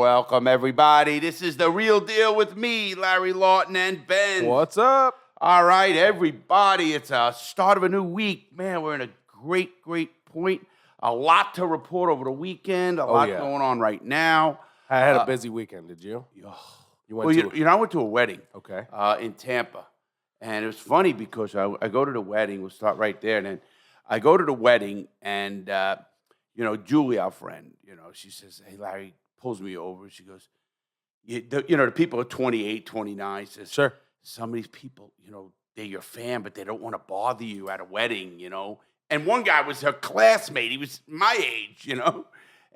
Welcome, everybody. This is The Real Deal with me, Larry Lawton and Benz. What's up? All right, everybody. It's a start of a new week. Man, we're in a great point. A lot to report over the weekend. A lot going on right now. I had a busy weekend. Did you? You went I went to a wedding. Okay. In Tampa. And it was funny because I go to the wedding. We'll start right there. And then I go to the wedding and, Julie, our friend, she says, hey, Larry, pulls me over. She goes, the people are 28, 29. Says, sure. Some of these people, they're your fan, but they don't want to bother you at a wedding, And one guy was her classmate. He was my age,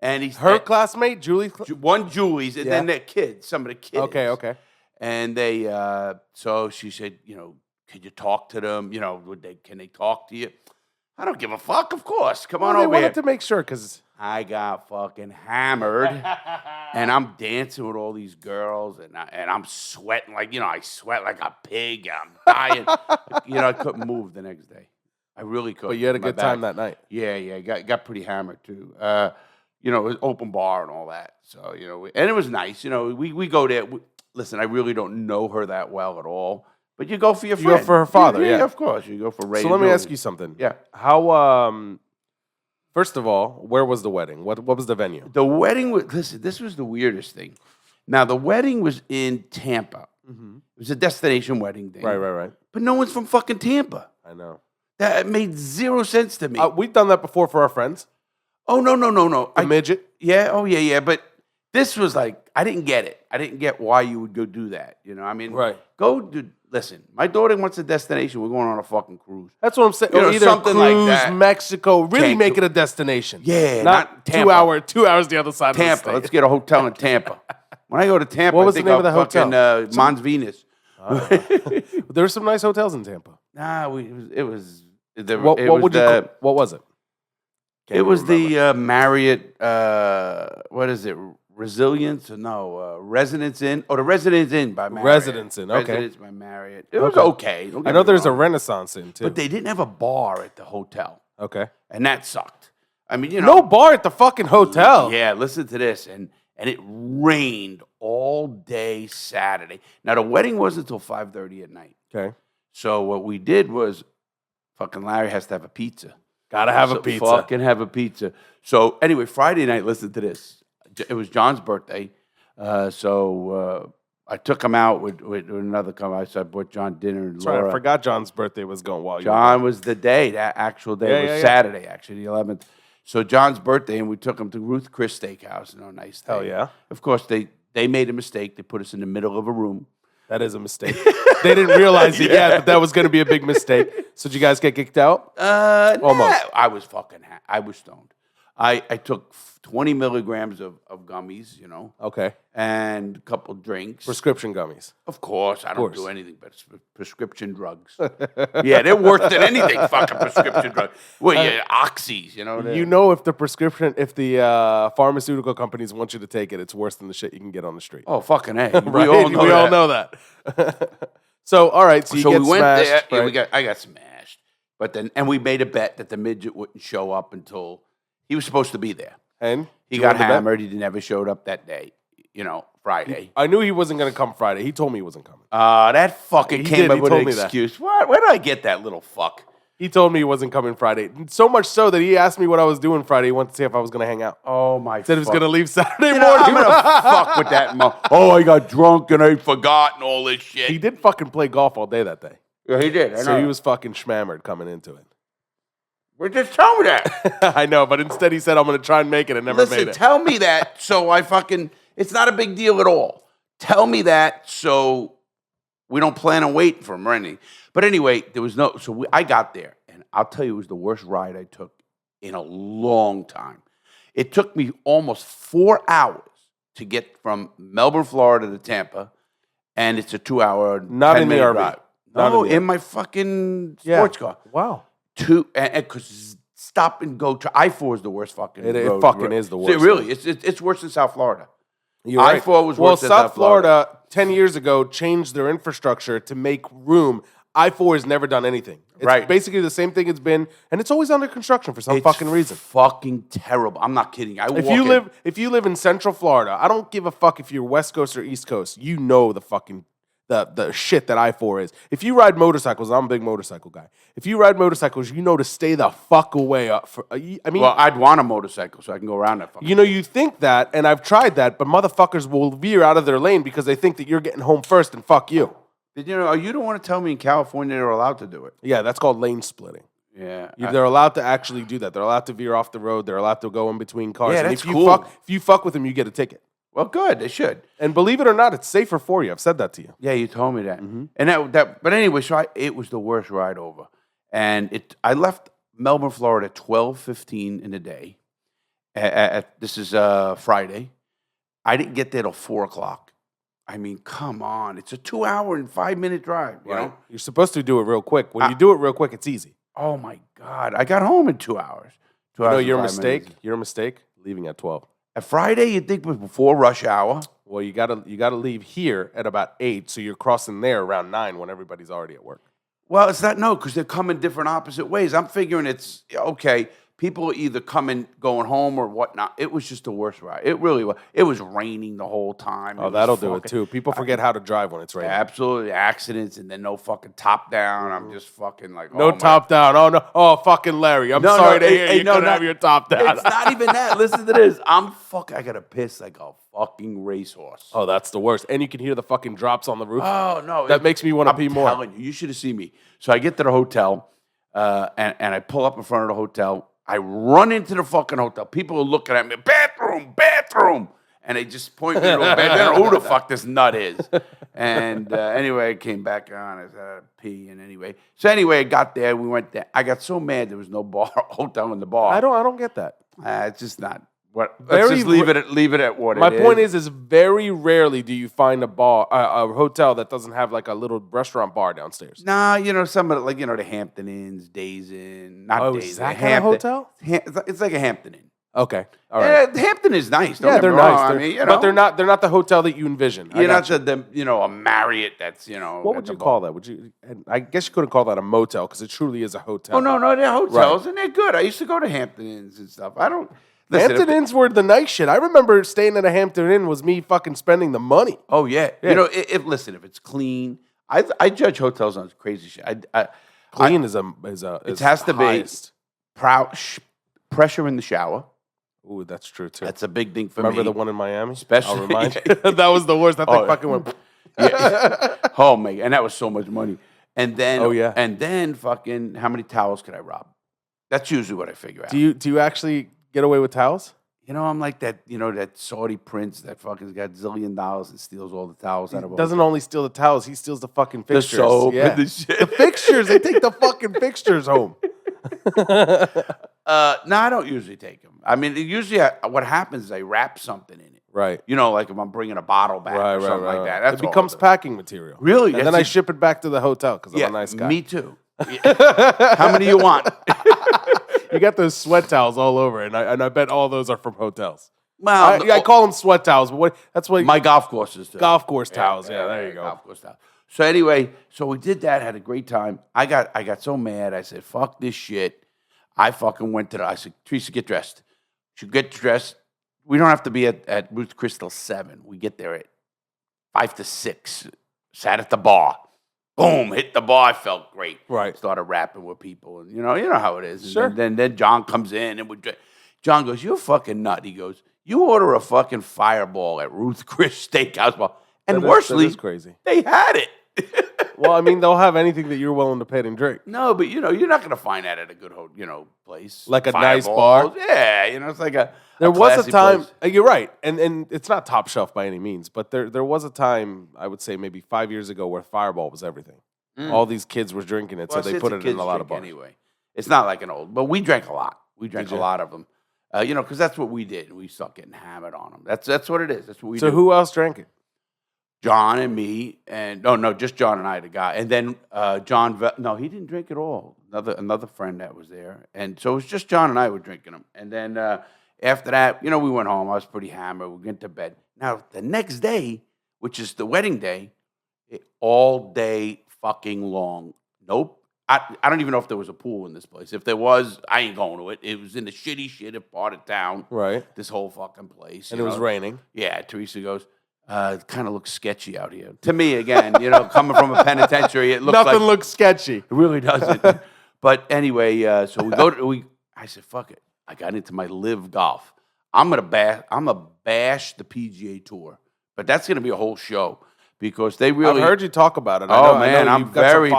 And he's her classmate, Julie? One Julie's, and then their kids, some of the kids. Okay. And they, so she said, could you talk to them? Can they talk to you? I don't give a fuck, of course. Come on over here. I wanted to make sure, because I got fucking hammered, and I'm dancing with all these girls, and I'm sweating like, I sweat like a pig. I'm dying. I couldn't move the next day. I really couldn't. But you had a good time that night. Yeah. Got pretty hammered, too. It was open bar and all that. So, and it was nice. We go there. Listen, I really don't know her that well at all. But you go for your friend. You go for her father, yeah. Of course. You go for Ray. So let me ask you something. Yeah. How, first of all, where was the wedding? What was the venue? The wedding was, listen, this was the weirdest thing. Now, the wedding was in Tampa. Mm-hmm. It was a destination wedding thing. Right. But no one's from fucking Tampa. I know. That made zero sense to me. We've done that before for our friends. Oh, no. A midget? Yeah, yeah. But this was like, I didn't get it. I didn't get why you would go do that. Right. Go do. Listen, my daughter wants a destination. We're going on a fucking cruise. That's what I'm saying. Either something cruise, like that. Mexico, really make it a destination. Yeah, not Tampa. 2 hours the other side Tampa. of the state. Let's get a hotel in Tampa. When I go to Tampa, what was I think the name of the hotel? Mons Venus. There were some nice hotels in Tampa. Nah, what was it? It was the Marriott. What is it? Resilience? No, Residence Inn. Oh, the Residence Inn by Marriott. Residence Inn, okay. Residence by Marriott. It was okay. I know there's a Renaissance Inn, too. But they didn't have a bar at the hotel. Okay. And that sucked. I mean, no bar at the fucking hotel. Yeah, listen to this. And it rained all day Saturday. Now, the wedding wasn't until 5:30 at night. Okay. So what we did was, fucking Larry has to have a pizza. Gotta have a pizza. Fucking have a pizza. So anyway, Friday night, listen to this. It was John's birthday. So I took him out with another company. So I bought John dinner and Laura. Sorry, I forgot John's birthday was going well. John was the day. That actual day was Saturday, actually, the 11th. So John's birthday, and we took him to Ruth Chris Steakhouse. Nice day. Hell yeah. Of course, they made a mistake. They put us in the middle of a room. That is a mistake. They didn't realize it yet, but that was going to be a big mistake. So did you guys get kicked out? Almost. I was fucking I was stoned. I took 20 milligrams of gummies, Okay. and a couple drinks. Prescription gummies. Of course. I don't do anything but prescription drugs. Yeah, they're worse than anything, fucking prescription drugs. Well, oxys, if the pharmaceutical companies want you to take it, it's worse than the shit you can get on the street. Oh, fucking A. Right? We all know that. So, all right, so you get we went smashed. There. Right? Yeah, I got smashed. But then, and we made a bet that the midget wouldn't show up until he was supposed to be there. And he got hammered. He never showed up that day, Friday. I knew he wasn't going to come Friday. He told me he wasn't coming. That fucking came up with an that. excuse. Where did I get that little fuck? He told me he wasn't coming Friday. So much so that he asked me what I was doing Friday. He wanted to see if I was going to hang out. Oh, my Said he was going to leave Saturday morning. I'm going to fuck with that. I got drunk and I forgot and all this shit. He did fucking play golf all day that day. Yeah, he did. So he was fucking schmammered coming into it. Well, just tell me that. I know, but instead he said, I'm going to try and make it and never made it. Tell me that so it's not a big deal at all. Tell me that so we don't plan on waiting for him or anything. But anyway, I got there, and I'll tell you, it was the worst ride I took in a long time. It took me almost 4 hours to get from Melbourne, Florida to Tampa, and it's a 2-hour, not in the RV. Drive. No, in my fucking sports car. Wow. Because stop and go. I-4 is the worst fucking road. It fucking is the worst. It's worse than South Florida. You're right. I-4 was worse than South Florida 10 years ago changed their infrastructure to make room. I-4 has never done anything. It's Right. basically the same thing it's been, and it's always under construction for some It's fucking reason. fucking terrible. I'm not kidding. If you live in Central Florida, I don't give a fuck if you're West Coast or East Coast. You know the fucking the shit that I-4 is. If you ride motorcycles, I'm a big motorcycle guy. If you ride motorcycles, you know to stay the fuck away. Well, I'd want a motorcycle so I can go around that fucking. You think that, and I've tried that, but motherfuckers will veer out of their lane because they think that you're getting home first and fuck you. Did you know? You don't want to tell me in California they're allowed to do it. Yeah, that's called lane splitting. Yeah, They're allowed to actually do that. They're allowed to veer off the road. They're allowed to go in between cars. Yeah, and that's if you cool. if you fuck with them, you get a ticket. well, good. They should. And believe it or not, it's safer for you. I've said that to you. Yeah, you told me that. And that. But anyway, so it was the worst ride over, and I left Melbourne, Florida, at 12:15 in the day. This is Friday. I didn't get there till 4:00. I mean, come on! It's a 2-hour and 5-minute drive. You know? You're supposed to do it real quick. When you do it real quick, it's easy. Oh my God! I got home in 2 hours. 2 hours. No, and your 5 mistake. minutes. Your mistake. Leaving at 12. At Friday, you'd think was before rush hour. Well, you gotta leave here at about 8, so you're crossing there around 9 when everybody's already at work. Well, it's not because they're coming different opposite ways. I'm figuring it's okay. People are either coming, going home or whatnot. It was just the worst ride. It really was. It was raining the whole time. Oh, that'll do it too. People forget how to drive when it's raining. Absolutely, accidents and then no fucking top down. I'm just fucking like No top down. Oh no. Oh fucking Larry. I'm sorry to hear you don't have your top down. It's not even that. Listen to this. I gotta piss like a fucking racehorse. Oh, that's the worst. And you can hear the fucking drops on the roof. Oh no, That makes me want to pee more. I'm telling you, you should have seen me. So I get to the hotel, and I pull up in front of the hotel. I run into the fucking hotel. People are looking at me, bathroom, bathroom. And they just point me to a bed. They don't know who the fuck this nut is. And anyway, I came back on. I said, I had to pee. And anyway, I got there. We went there. I got so mad there was no bar hotel in the bar. I don't get that. It's just not. Let's just leave it at what it is. My point is very rarely do you find a hotel that doesn't have like a little restaurant bar downstairs. Nah, some of it, like, the Hampton Inns, Days Inn, not Days Inn. Is that kind of hotel? It's like a Hampton Inn. Okay, all right. Hampton is nice. They're nice. Wrong. But they're not the hotel that you envision. You're not a Marriott that's What would you call that? I guess you couldn't call that a motel because it truly is a hotel. Oh no, they're hotels and they're good. I used to go to Hampton Inns and stuff. Hampton Inns were the nice shit. I remember staying at a Hampton Inn was me fucking spending the money. Oh yeah. If it's clean, I judge hotels on crazy shit. Clean is it has to highest. Be pressure in the shower. Ooh, that's true too. That's a big thing for me. Remember the one in Miami? Especially, I'll remind you. That was the worst. That thing fucking went. Yeah. Oh my, and that was so much money. And then, and then fucking, how many towels could I rob? That's usually what I figure out. Do you actually get away with towels? I'm like that. That Saudi prince that fucking got $1 zillion and steals all the towels out of. Doesn't only steal the towels; he steals the fucking fixtures. The soap, the shit. The fixtures. They take the fucking fixtures home. No, I don't usually take them. I mean, usually what happens is I wrap something in it. Right. Like if I'm bringing a bottle back or something like that. That's it becomes packing material. Really? And then I ship it back to the hotel because I'm a nice guy. Me too. How many you want? You got those sweat towels all over, and I bet all those are from hotels. Well, I call them sweat towels, but that's what my golf courses do. Golf course towels. Yeah, there you go. Golf course towels. So anyway, we did that, had a great time. I got so mad. I said, "Fuck this shit." I fucking went I said, "Teresa, get dressed." She get dressed. We don't have to be at Ruth Chris till 7. We get there at 5 to 6. Sat at the bar. Boom, hit the bar. I felt great. Right. Started rapping with people, and you know how it is. And sure. Then John comes in, and John goes, "You're a fucking nut." He goes, "You order a fucking Fireball at Ruth Chris Steakhouse bar," and worstly, that is crazy. They had it. Well, I mean, they'll have anything that you're willing to pay and drink. No, but you're not going to find that at a good place. Like a Fireballs. nice bar. Yeah, it's like a. There was a time. Place. You're right, and it's not top shelf by any means, but there was a time, I would say maybe 5 years ago, where Fireball was everything. All these kids were drinking it, so they put it in a lot of bars. Anyway, it's not like an old, but we drank a lot. We drank a lot of them. Because that's what we did. We started getting hammered on them. That's what it is. That's what we do. So who else drank it? John and me, and no, just John and I, the guy, and then John. No, he didn't drink at all. Another friend that was there, and so it was just John and I were drinking them. And then after that, we went home. I was pretty hammered. We went to bed. Now the next day, which is the wedding day, all day fucking long, Nope. I don't even know if there was a pool in this place. If there was, I ain't going to it. It was in the shitty part of town. Right. This whole fucking place. And it was raining. Yeah. Teresa goes, it kind of looks sketchy out here. To me, again, coming from a penitentiary, it looks Nothing looks sketchy. It really doesn't. But anyway, so I said, fuck it. I got into my live golf. I'm gonna bash the PGA Tour. But that's gonna be a whole show. Because they really... I've heard you talk about it. I'm very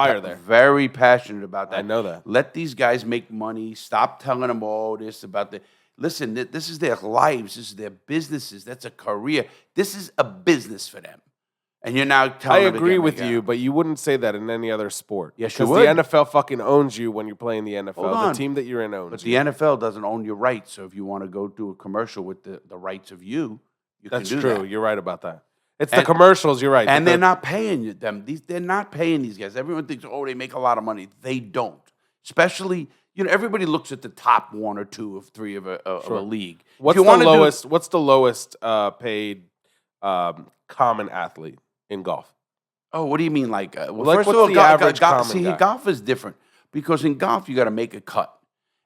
very passionate about that. I know that. Let these guys make money. Stop telling them all this about the... Listen, this is their lives. This is their businesses. That's a career. This is a business for them. And you're now telling them... I agree with you, but you wouldn't say that in any other sport. Yes, you would. Because the NFL fucking owns you when you're playing the NFL. Hold on. The team that you're in owns But you. the NFL doesn't own your rights. So if you want to go do a commercial with the rights of you can do that. That's true. You're right about that. It's the commercials, you're right. And they're not paying them. They're not paying these guys. Everyone thinks, they make a lot of money. They don't. Especially, everybody looks at the top one or two of three of a league. What's the lowest paid common athlete in golf? Oh, what do you mean? Like, what's the average common guy? Golf is different because in golf you got to make a cut.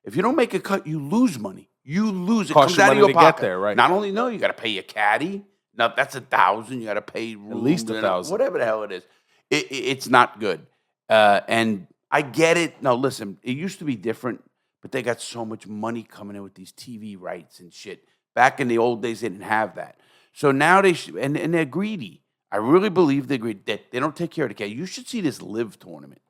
If you don't make a cut, you lose money. You lose. It comes out of your pocket. Get there, right? Not only you got to pay your caddy. Now that's $1,000. You got to pay at least $1,000, whatever the hell it is. It's not good, and I get it. No, listen, it used to be different, but they got so much money coming in with these TV rights and shit. Back in the old days, they didn't have that. So now and they're greedy. I really believe they're greedy. They don't take care of the cat. You should see this live tournament,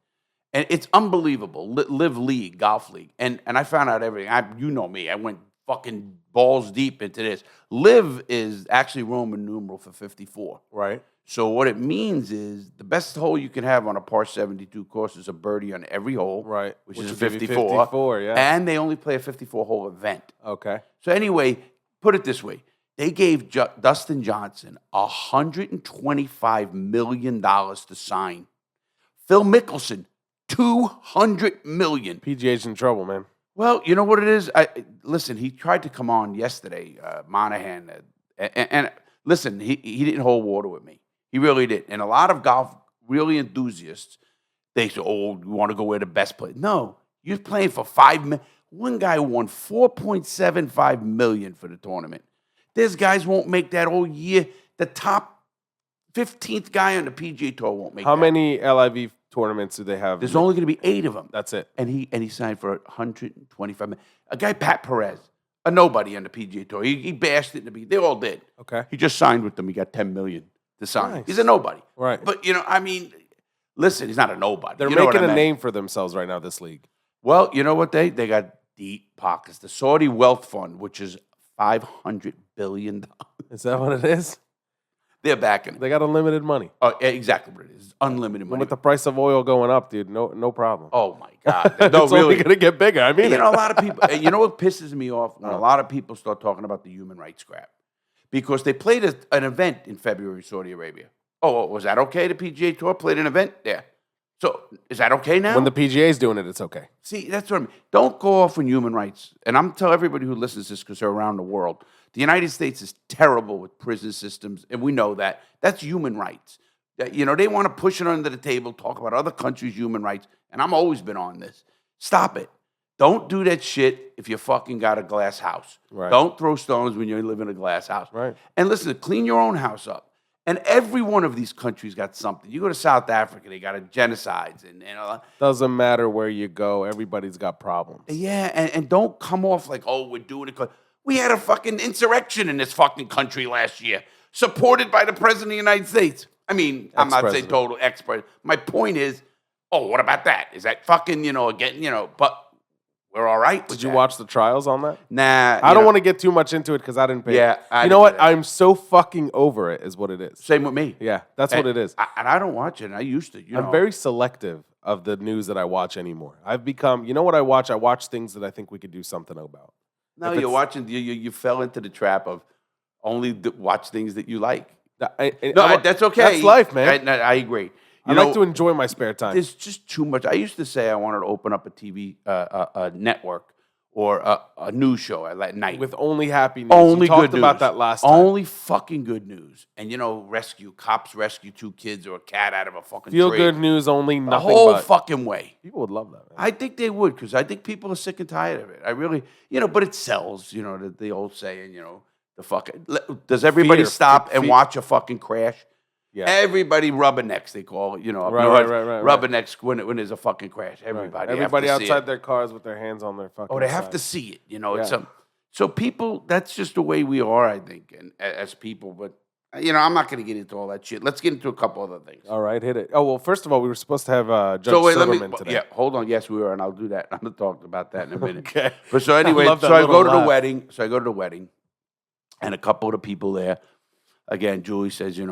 and it's unbelievable. Live league, golf league, and I found out everything. You know me. I went fucking balls deep into this. Live is actually Roman numeral for 54. Right. So what it means is the best hole you can have on a par 72 course is a birdie on every hole. Right. Which is a 54. 54, yeah. And they only play a 54-hole event. Okay. So anyway, put it this way. They gave Dustin Johnson $125 million to sign. Phil Mickelson, $200 million. PGA's in trouble, man. Well, you know what it is? Listen, he tried to come on yesterday, Monahan, and listen, he didn't hold water with me. He really did. And a lot of golf really enthusiasts, they say, you want to go where the best play. No, you're playing for $5 million. One guy won $4.75 million for the tournament. There's guys won't make that all year. The top 15th guy on the PGA Tour won't make that. How many LIV tournaments do they have? There's only going to be 8 of them. That's it. And he signed for $125 million. A guy, Pat Perez, a nobody on the PGA Tour. He bashed it in the beginning. They all did. Okay. He just signed with them. He got $10 million to sign. Nice. He's a nobody. Right. But, listen, he's not a nobody. They're making a name for themselves right now, this league. Well, you know what? They got deep pockets. The Saudi Wealth Fund, which is $500 billion. Is that what it is? They're backing it. They got unlimited money. Oh, exactly what it is. It's unlimited money. With the price of oil going up, dude, no problem. Oh, my God. No, it's only going to get bigger. I mean, a lot of people, you know what pisses me off? When a lot of people start talking about the human rights crap. Because they played an event in February in Saudi Arabia. Oh, was that okay? The PGA Tour played an event there. So is that okay now? When the PGA's doing it, it's okay. See, that's what I mean. Don't go off on human rights. And I'm telling everybody who listens to this because they're around the world, the United States is terrible with prison systems, and we know that. That's human rights. They want to push it under the table, talk about other countries' human rights, and I've always been on this. Stop it. Don't do that shit if you fucking got a glass house. Right. Don't throw stones when you live in a glass house. Right. And listen, clean your own house up. And every one of these countries got something. You go to South Africa, they got a genocides. Doesn't matter where you go. Everybody's got problems. Yeah, and don't come off like, we're doing it. We had a fucking insurrection in this fucking country last year, supported by the President of the United States. I mean, I'm not saying total expert. My point is, what about that? Is that fucking, again, but we're all right. Did you watch the trials on that? Nah. I don't want to get too much into it because I didn't pay. Yeah. You know what? I'm so fucking over it is what it is. Same with me. Yeah, that's what it is. And I don't watch it. I used to. I'm very selective of the news that I watch anymore. I've become, you know what I watch? I watch things that I think we could do something about. No, you're watching, you fell into the trap of only watch things that you like. That's okay. That's life, man. I agree. I like to enjoy my spare time. There's just too much. I used to say I wanted to open up a TV network or a news show at night. With only happy news. Only you talked good news. about that last time. Only fucking good news. And cops rescue 2 kids or a cat out of a fucking Feel tree. good news only, The nothing whole but. fucking way. People would love that, man. I think they would, because I think people are sick and tired of it. I really, but it sells, the old saying, the fucking, does everybody Fear. stop and Fear. watch a fucking crash? Yeah. Everybody rubbernecks, they call it, up Right, north, right. rubbernecks when there's a fucking crash. Everybody have to see outside it. their cars with their hands on their fucking Oh, they have to sides. see it, It's so people, that's just the way we are, I think, and as people. But I'm not going to get into all that shit. Let's get into a couple other things. All right, hit it. Oh, well, first of all, we were supposed to have Judge Silverman today. Yeah, hold on. Yes, we were, and I'll do that. I'm going to talk about that in a minute. Okay. But so anyway, love that I go little to the laugh. wedding. So I go to the wedding, and a couple of the people there. Again, Julie says, they're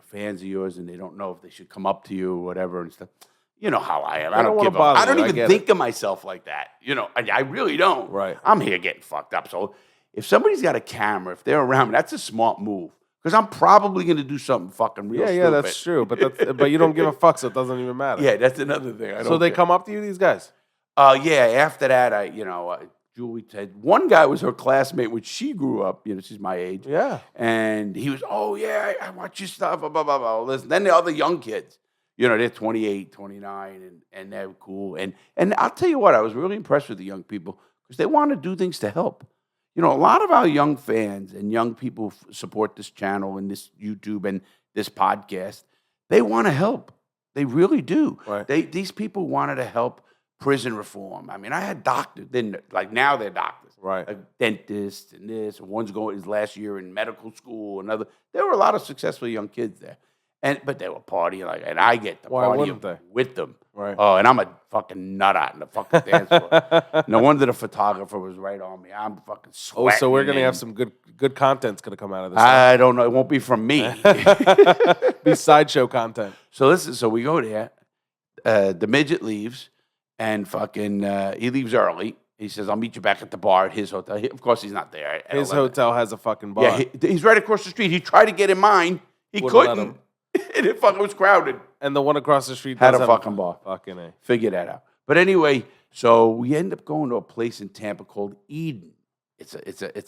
fans of yours, and they don't know if they should come up to you or whatever and stuff. You know how I am. I don't wanna give a. bother I don't you. I even get think of myself like that. I really don't. Right. I'm here getting fucked up. So if somebody's got a camera, if they're around me, that's a smart move. Because I'm probably going to do something fucking real stupid. Yeah, that's true. But you don't give a fuck, so it doesn't even matter. Yeah, that's another thing. So they come up to you, these guys? Yeah, after that, Julie said, one guy was her classmate when she grew up. She's my age. Yeah. And he was, oh, yeah, I watch your stuff, blah, blah, blah, blah. Listen. Then the other young kids, they're 28, 29, and they're cool. And I'll tell you what, I was really impressed with the young people because they want to do things to help. A lot of our young fans and young people support this channel and this YouTube and this podcast. They want to help. They really do. Right. These people wanted to help prison reform. I mean, I had doctors. Then, now they're doctors. Right. Like dentists and this. One's going his last year in medical school. Another. There were a lot of successful young kids there. But they were partying and I get to Why party wouldn't they? with them. Right. Oh, and I'm a fucking nut out in the fucking dance floor. No wonder the photographer was right on me. I'm fucking sweating. Oh, so we're going to and have some good content's going to come out of this. I don't know. It won't be from me. Be sideshow content. So we go there. The midget leaves, and fucking he leaves early. He says, "I'll meet you back at the bar at his hotel." Of course, he's not there. At His 11. hotel has a fucking bar. Yeah, he's right across the street. He tried to get in mine. He Wouldn't let couldn't. him. And it fucking was crowded. And the one across the street Had does a have fucking bar. Fucking A. Figure that out. But anyway, so we end up going to a place in Tampa called Eden. It's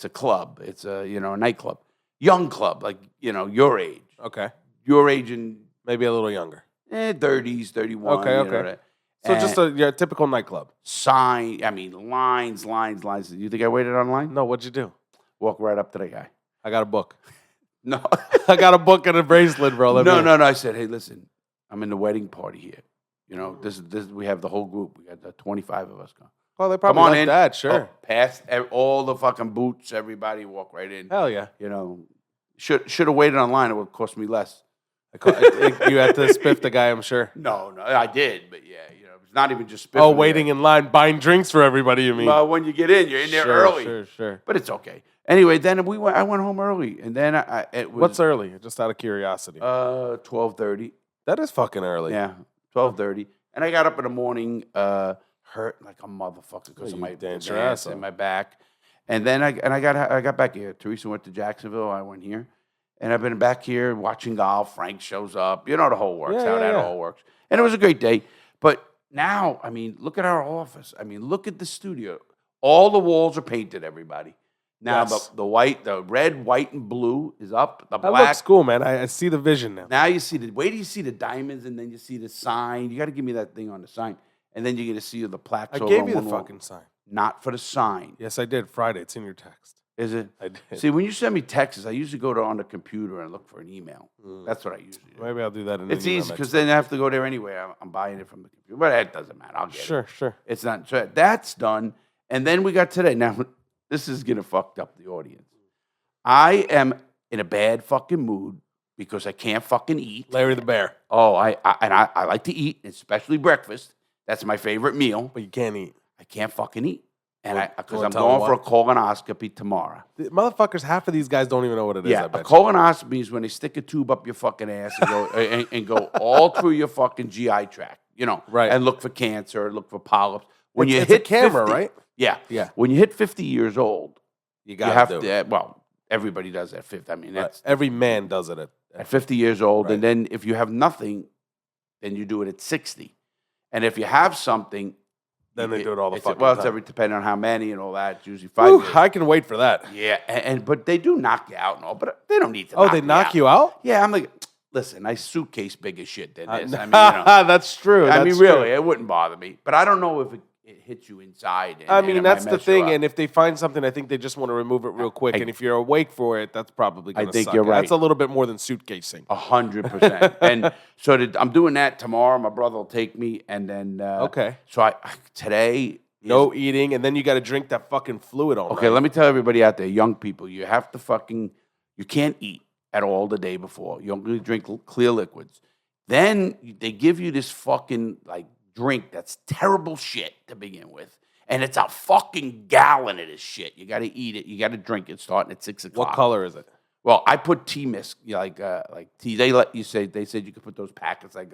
a club. It's a nightclub, young club, like your age. Okay. Your age and Maybe a little younger. 30s, 31. Okay. So just a typical nightclub. Lines. You think I waited online? No, what'd you do? Walk right up to the guy. I got a book. No. I got a book and a bracelet, bro. No. I said, hey, listen, I'm in the wedding party here. This we have the whole group. We got the 25 of us going. Oh, they probably Come on like in. that, sure. Oh, past all the fucking boots, everybody walk right in. Hell yeah. Should have waited online. It would cost me less. You had to spiff the guy, I'm sure. No, I did, but yeah, it's not even just spiffing. Oh, waiting in line, buying drinks for everybody, you mean? Well, when you get in, you're in there early. Sure. But it's okay. Anyway, then I went home early, and then it was What's early? Just out of curiosity. 12:30. That is fucking early. Yeah, 12:30, and I got up in the morning, hurt like a motherfucker because of my dance and my back, and then I got back here. Teresa went to Jacksonville. I went here, and I've been back here watching golf. Frank shows up. You know the whole works. How that all works, and it was a great day. But now, look at our office. Look at the studio. All the walls are painted. Everybody. Now Yes. the red, white, and blue is up. The That black. looks cool, man. I see the vision now. Now you see wait till you see the diamonds, and then you see the sign. You got to give me that thing on the sign, and then you're gonna see the plaques. I over gave on you the one wall. fucking sign. Not for the sign. Yes, I did. Friday. It's in your text. Is it? I did. See, when you send me texts, I usually go on the computer and look for an email. That's what I usually do. Maybe I'll do that in It's the email easy next because then I have to go there anyway. I'm buying it from the computer, but it doesn't matter. I'll get it. Sure. It's not. So that's done, and then we got today. Now, this is gonna fuck up the audience. I am in a bad fucking mood because I can't fucking eat. Larry the Bear. Oh, I like to eat, especially breakfast. That's my favorite meal. But you can't eat. I can't fucking eat, and because wanna I'm tell me going for a why? colonoscopy tomorrow. The motherfuckers, half of these guys don't even know what it is. Yeah, I a bet you. colonoscopy is when they stick a tube up your fucking ass and go and go all through your fucking GI tract, Right. and look for cancer, look for polyps. When It's- you it's a hit camera, 50 right? Yeah, Yeah. When you hit 50 years old, You you got have to. to. Well, everybody does at 50. That's Every man does it at 50 years old, Right. and then if you have nothing, then you do it at 60. And if you have something, Then they do it all the fucking Well, time. it's every depending on how many and all that. It's usually 5 years. I can wait for that. Yeah, but they do knock you out and all, but they don't need to. Oh, they knock you out? Yeah, I'm like, listen, my suitcase big as shit than this. I mean, that's true. I mean, really, true. it wouldn't bother me. But I don't know if it hits you inside. I mean, that's the thing. And if they find something, I think they just want to remove it real quick. And if you're awake for it, that's probably going to suck. I think you're right. That's a little bit more than suitcasing. 100%. And so I'm doing that tomorrow. My brother will take me, and then okay. So today. No eating, and then you got to drink that fucking fluid all night. Okay, let me tell everybody out there, young people, you have to you can't eat at all the day before. You only drink clear liquids. Then they give you this fucking like drink that's terrible shit to begin with. And it's a fucking gallon of this shit. You got to eat it. You got to drink it starting at 6 o'clock. What color is it? Well, I put tea mist, like tea. They said you could put those packets like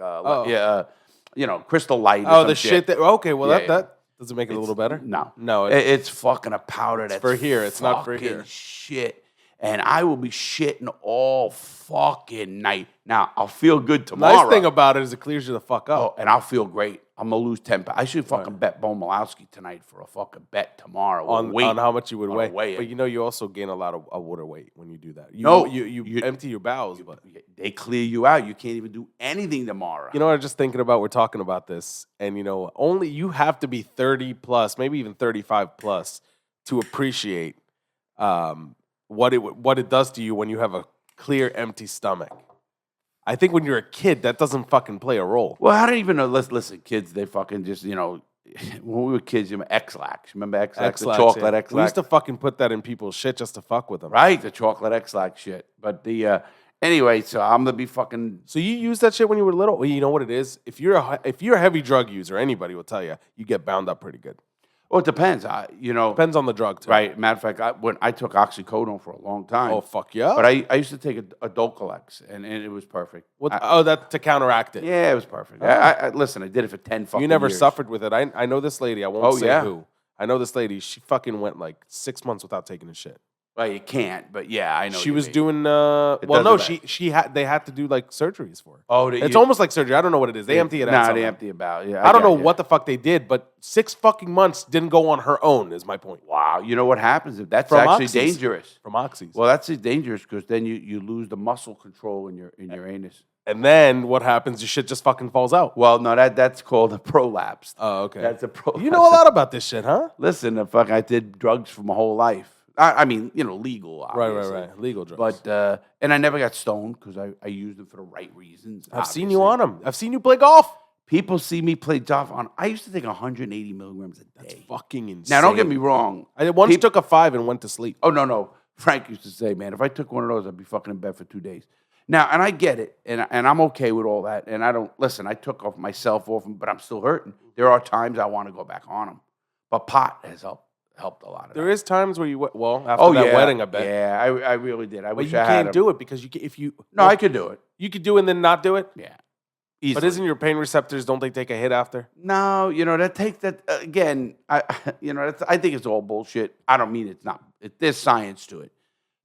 Crystal Light. Oh, the shit that. Okay, well Yeah, that does it make it a little better? No. It's fucking a powder that's for here. It's not for here. Shit. And I will be shitting all fucking night. Now, I'll feel good tomorrow. Nice thing about it is it clears you the fuck up. Oh, and I'll feel great. I'm going to lose 10 pounds. I should fucking bet Bo Malowski tonight for a fucking bet tomorrow. On how much you would weigh. But you also gain a lot of water weight when you do that. You empty your bowels. But they clear you out. You can't even do anything tomorrow. You know what I'm just thinking about? We're talking about this. And, only you have to be 30 plus, maybe even 35 plus to appreciate what it does to you when you have a clear, empty stomach. I think when you're a kid, that doesn't fucking play a role. Well, I don't even know. Listen, kids, they fucking just, when we were kids, X-Lax. Remember X-Lax? The chocolate X-Lax? We used to fucking put that in people's shit just to fuck with them. Right, the chocolate X-Lax shit. But anyway, so I'm going to be fucking... So you used that shit when you were little? Well, you know what it is? If you're a heavy drug user, anybody will tell you, you get bound up pretty good. Well, it depends. Depends on the drug, too. Right. Matter of fact, when I took oxycodone for a long time. Oh, fuck yeah. But I used to take a Dulcolex, and it was perfect. That to counteract it. Yeah, it was perfect. Listen, I did it for 10 fucking years. You never suffered with it. I know this lady. I won't say who. I know this lady. She fucking went like 6 months without taking a shit. Well, you can't, but yeah, I know. She was doing. They had to do like surgeries for her. Oh, it's almost like surgery. I don't know what it is. They empty it out. No, they empty it out. Yeah, I don't know what the fuck they did, but 6 fucking months didn't go on her own. Is my point. Wow, you know what happens if that's actually dangerous from oxys? Well, that's dangerous because then you lose the muscle control in your anus. And then what happens? Your shit just fucking falls out. Well, no, that's called a prolapse. Oh, okay. That's a prolapse. You know a lot about this shit, huh? Listen, I did drugs for my whole life. I mean, legal, obviously. Right. Legal drugs. But, and I never got stoned because I used them for the right reasons. I've seen you on them. I've seen you play golf. People see me play golf I used to take 180 milligrams a day. That's fucking insane. Now, don't get me wrong. I once took a 5 and went to sleep. Oh, no. Frank used to say, man, if I took one of those, I'd be fucking in bed for 2 days. Now, and I get it, and I'm okay with all that. And I took myself off them, but I'm still hurting. There are times I want to go back on them. But pot has helped a lot. There is times where you after that wedding, I bet. Yeah, I really did. I wish I had. You can't do it because I could do it. You could do it and then not do it. Yeah, easily. But isn't your pain receptors? Don't they take a hit after? No, that takes that again. I think it's all bullshit. I don't mean it's not. There's science to it,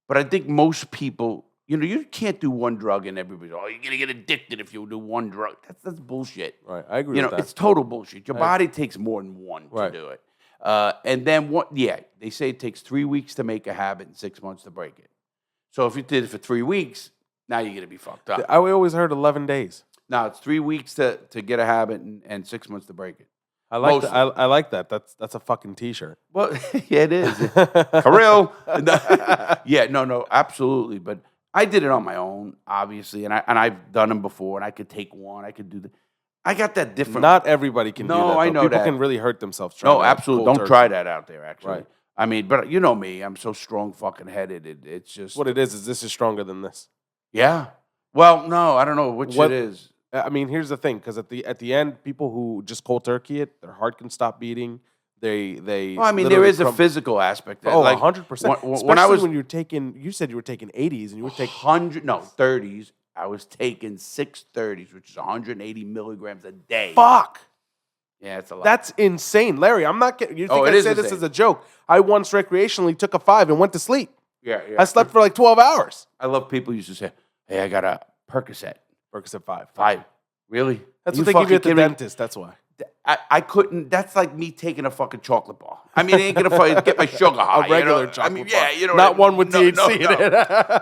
but I think most people, you can't do one drug and everybody's you're gonna get addicted if you do one drug. That's bullshit. Right, I agree with that. It's total bullshit. Your body takes more than one to do it. And then they say it takes 3 weeks to make a habit and 6 months to break it. So if you did it for 3 weeks, now you're going to be fucked up. I always heard 11 days. No, it's 3 weeks to get a habit and 6 months to break it. I like that. That's a fucking t-shirt. Well, yeah, it is. For real. Yeah, no, absolutely. But I did it on my own, obviously, and I've done them before, and I could take one. I could do the. I got that different. Not everybody can do that. No, I know People that. can really hurt themselves. No, absolutely. Don't try that out there, actually. Right. I mean, but you know me. I'm so strong fucking headed. It's just. What it is this is stronger than this. Yeah. Well, no, I don't know which it is. I mean, here's the thing, because at the end, people who just cold turkey it, their heart can stop beating. They. Well, I mean, there is a physical aspect. Oh, 100%. When you said you were taking 80s, and you were taking 30s. I was taking 630s, which is 180 milligrams a day. Fuck. Yeah, it's a lot. That's insane, Larry. I'm not kidding. You think I say this as a joke? I once recreationally took a 5 and went to sleep. Yeah. I slept for like 12 hours. I love people used to say, "Hey, I got a Percocet." Percocet 5. 5. Really? That's what they give you at the dentist. That's why. I couldn't. That's like me taking a fucking chocolate bar. I mean, it ain't gonna get my sugar high. A regular you know? chocolate I mean, bar. yeah, you know, Not one with no, THC in it.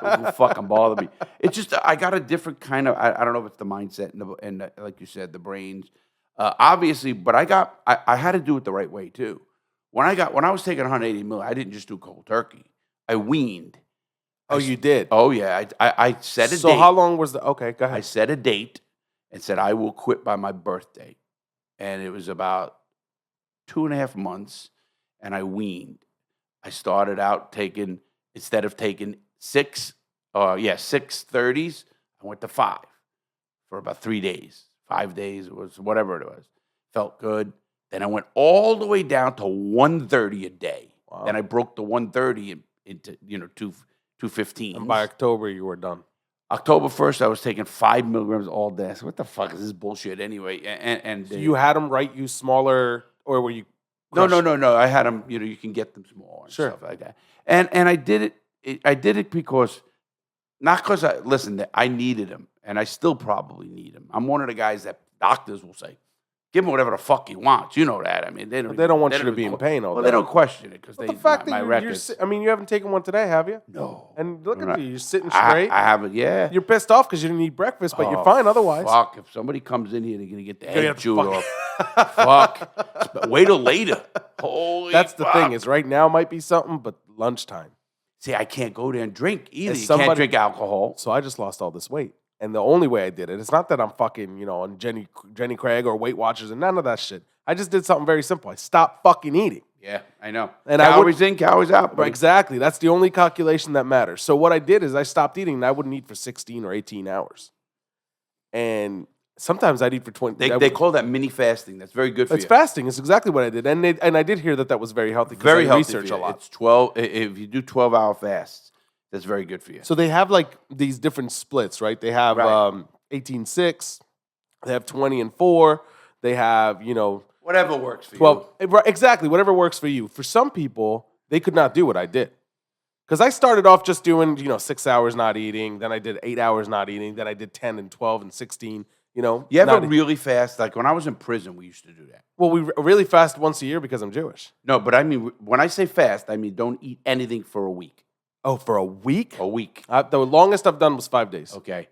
Don't fucking bother me. It's just I got a different kind of. I don't know if it's the mindset and like you said, the brains. Obviously, but I had to do it the right way too. When I was taking 180 mil, I didn't just do cold turkey. I weaned. Oh, you did? Oh yeah, I set a date. So how long was the? Okay, go ahead. I set a date and said I will quit by my birthday, and it was about 2.5 months, and I weaned. I started out taking instead of taking 630s, I went to 5 for about 3 days. 5 days, it was whatever it was. Felt good. Then I went all the way down to 130 a day. Wow. Then I broke the 130 into 215. And by October, you were done. October 1st, I was taking 5 milligrams all day. I said, what the fuck is this bullshit anyway? And So you had them write you smaller, or were you? No. I had them. You can get them small and Sure. stuff like that. And I did it. I did it because not because I needed them, and I still probably need them. I'm one of the guys that doctors will say, give him whatever the fuck he wants. You know that. I mean, they don't want you to be in pain all day. Well, they don't question it because But they the fact my that records. I mean, you haven't taken one today, have you? No. And look Right. at you, you're sitting straight. I haven't. Yeah. You're pissed off because you didn't eat breakfast, but you're Oh, fine otherwise. Fuck! If somebody comes in here, they're gonna get the You're gonna head have to chewed fuck- off. Fuck! Wait till later. Holy. That's the fuck. thing is right now might be something, but lunchtime. See, I can't go there and drink either. As You somebody- can't drink alcohol. So I just lost all this weight. And the only way I did it, it's not that I'm fucking, on Jenny Craig or Weight Watchers and none of that shit. I just did something very simple. I stopped fucking eating. Yeah, I know. And calories in, calories out. Right, buddy. exactly. That's the only calculation that matters. So what I did is I stopped eating and I wouldn't eat for 16 or 18 hours. And sometimes I'd eat for 20. They call that mini fasting. That's very good for It's you. fasting. It's exactly what I did. And I did hear that was very healthy. 'Cause Very I healthy research for a you. lot. It's 12. If you do 12-hour fasts, that's very good for you. So they have like these different splits, right? They have Right. 18-6. They have 20-4. They have, Whatever works for 12. you. Right, exactly. Whatever works for you. For some people, they could not do what I did. Because I started off just doing, 6 hours not eating. Then I did 8 hours not eating. Then I did 10 and 12 and 16. You ever really fast? Like when I was in prison, we used to do that. Well, we really fast once a year because I'm Jewish. No, but I mean, when I say fast, I mean don't eat anything for a week. Oh, for a week? A week. The longest I've done was 5 days. Okay.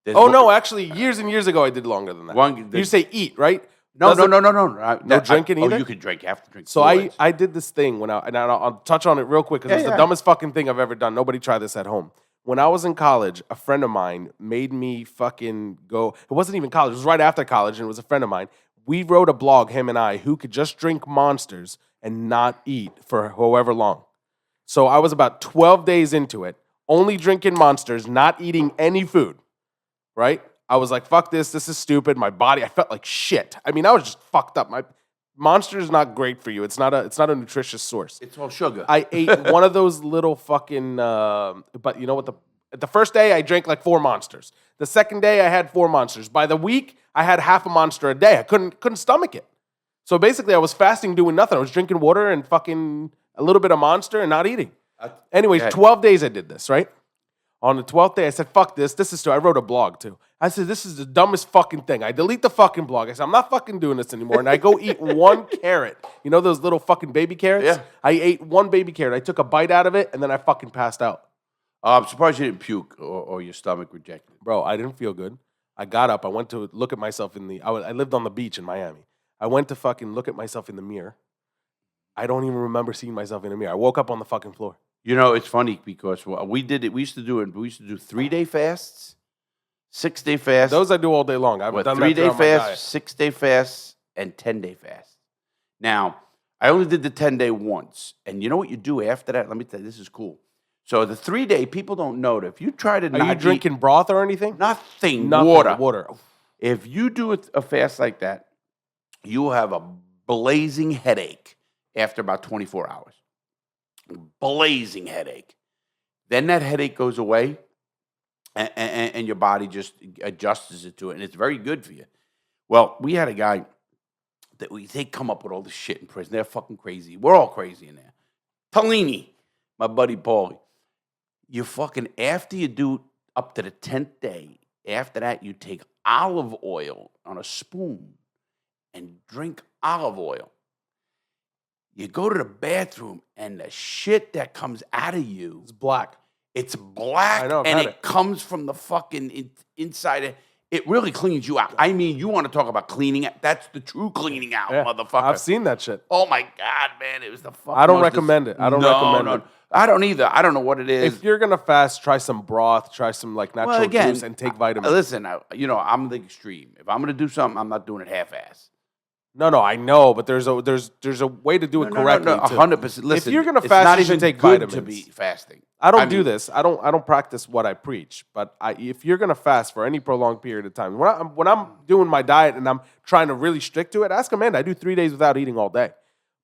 Oh, no, actually, years and years ago, I did longer than that. You say eat, right? No. No drinking either? Oh, you could drink. You have to drink. So I did this thing and I'll touch on it real quick because it's the dumbest fucking thing I've ever done. Nobody try this at home. When I was in college, a friend of mine made me fucking go. It wasn't even college. It was right after college, and it was a friend of mine. We wrote a blog, him and I, who could just drink Monsters and not eat for however long. So I was about 12 days into it, only drinking Monsters, not eating any food, right? I was like, fuck this. This is stupid. My body, I felt like shit. I mean, I was just fucked up. My Monster is not great for you. It's not a nutritious source. It's all sugar. I ate one of those little fucking, but you know what? The first day, I drank like 4 Monsters. The second day, I had 4 Monsters. By the week, I had half a Monster a day. I couldn't stomach it. So basically, I was fasting, doing nothing. I was drinking water and fucking a little bit of Monster and not eating. Anyways, 12 days I did this, right? On the 12th day, I said, fuck this. This is too. I wrote a blog, too. I said, this is the dumbest fucking thing. I delete the fucking blog. I said, I'm not fucking doing this anymore. And I go eat 1 carrot. You know those little fucking baby carrots? Yeah. I ate 1 baby carrot. I took a bite out of it, and then I fucking passed out. I'm surprised you didn't puke or your stomach rejected. Bro, I didn't feel good. I got up. I went to look at myself I lived on the beach in Miami. I went to fucking look at myself in the mirror. I don't even remember seeing myself in the mirror. I woke up on the fucking floor. It's funny because we did it. We used to do 3-day fasts, 6-day fasts. Those I do all day long. I've done 3-day that throughout my fasts, diet. 6-day fasts, and 10-day fasts. Now, I only did the 10-day once. And you know what you do after that? Let me tell you, this is cool. So the 3-day, people don't know that if you try to Are you drinking broth or anything? nothing, Water. If you do a fast like that, you will have a blazing headache after about 24 hours. Blazing headache. Then that headache goes away, and your body just adjusts it to it, and it's very good for you. Well, we had a guy that they come up with all this shit in prison. They're fucking crazy. We're all crazy in there. Tellini, my buddy Paulie. You fucking, after you do up to the 10th day, after that, you take olive oil on a spoon and drink olive oil. You go to the bathroom, and the shit that comes out of you, It's black. it's black, I know, I've and had it comes from the fucking inside. It really cleans you out. I mean, you want to talk about cleaning it? That's the true cleaning out, Yeah, motherfucker. I've seen that shit. Oh my God, man! It was the fucking. I don't recommend it. I don't recommend it. I don't either. I don't know what it is. If you're gonna fast, try some broth, try some like natural juice, and take vitamins. Listen, I'm the extreme. If I'm gonna do something, I'm not doing it half-ass. No, I know, but there's a way to do it correctly. 100%. Listen, if you're gonna it's fast, not you should even take good vitamins. to be fasting. I don't do this. I don't practice what I preach. But if you're gonna fast for any prolonged period of time, when I'm doing my diet and I'm trying to really stick to it, ask Amanda. I do 3 days without eating all day,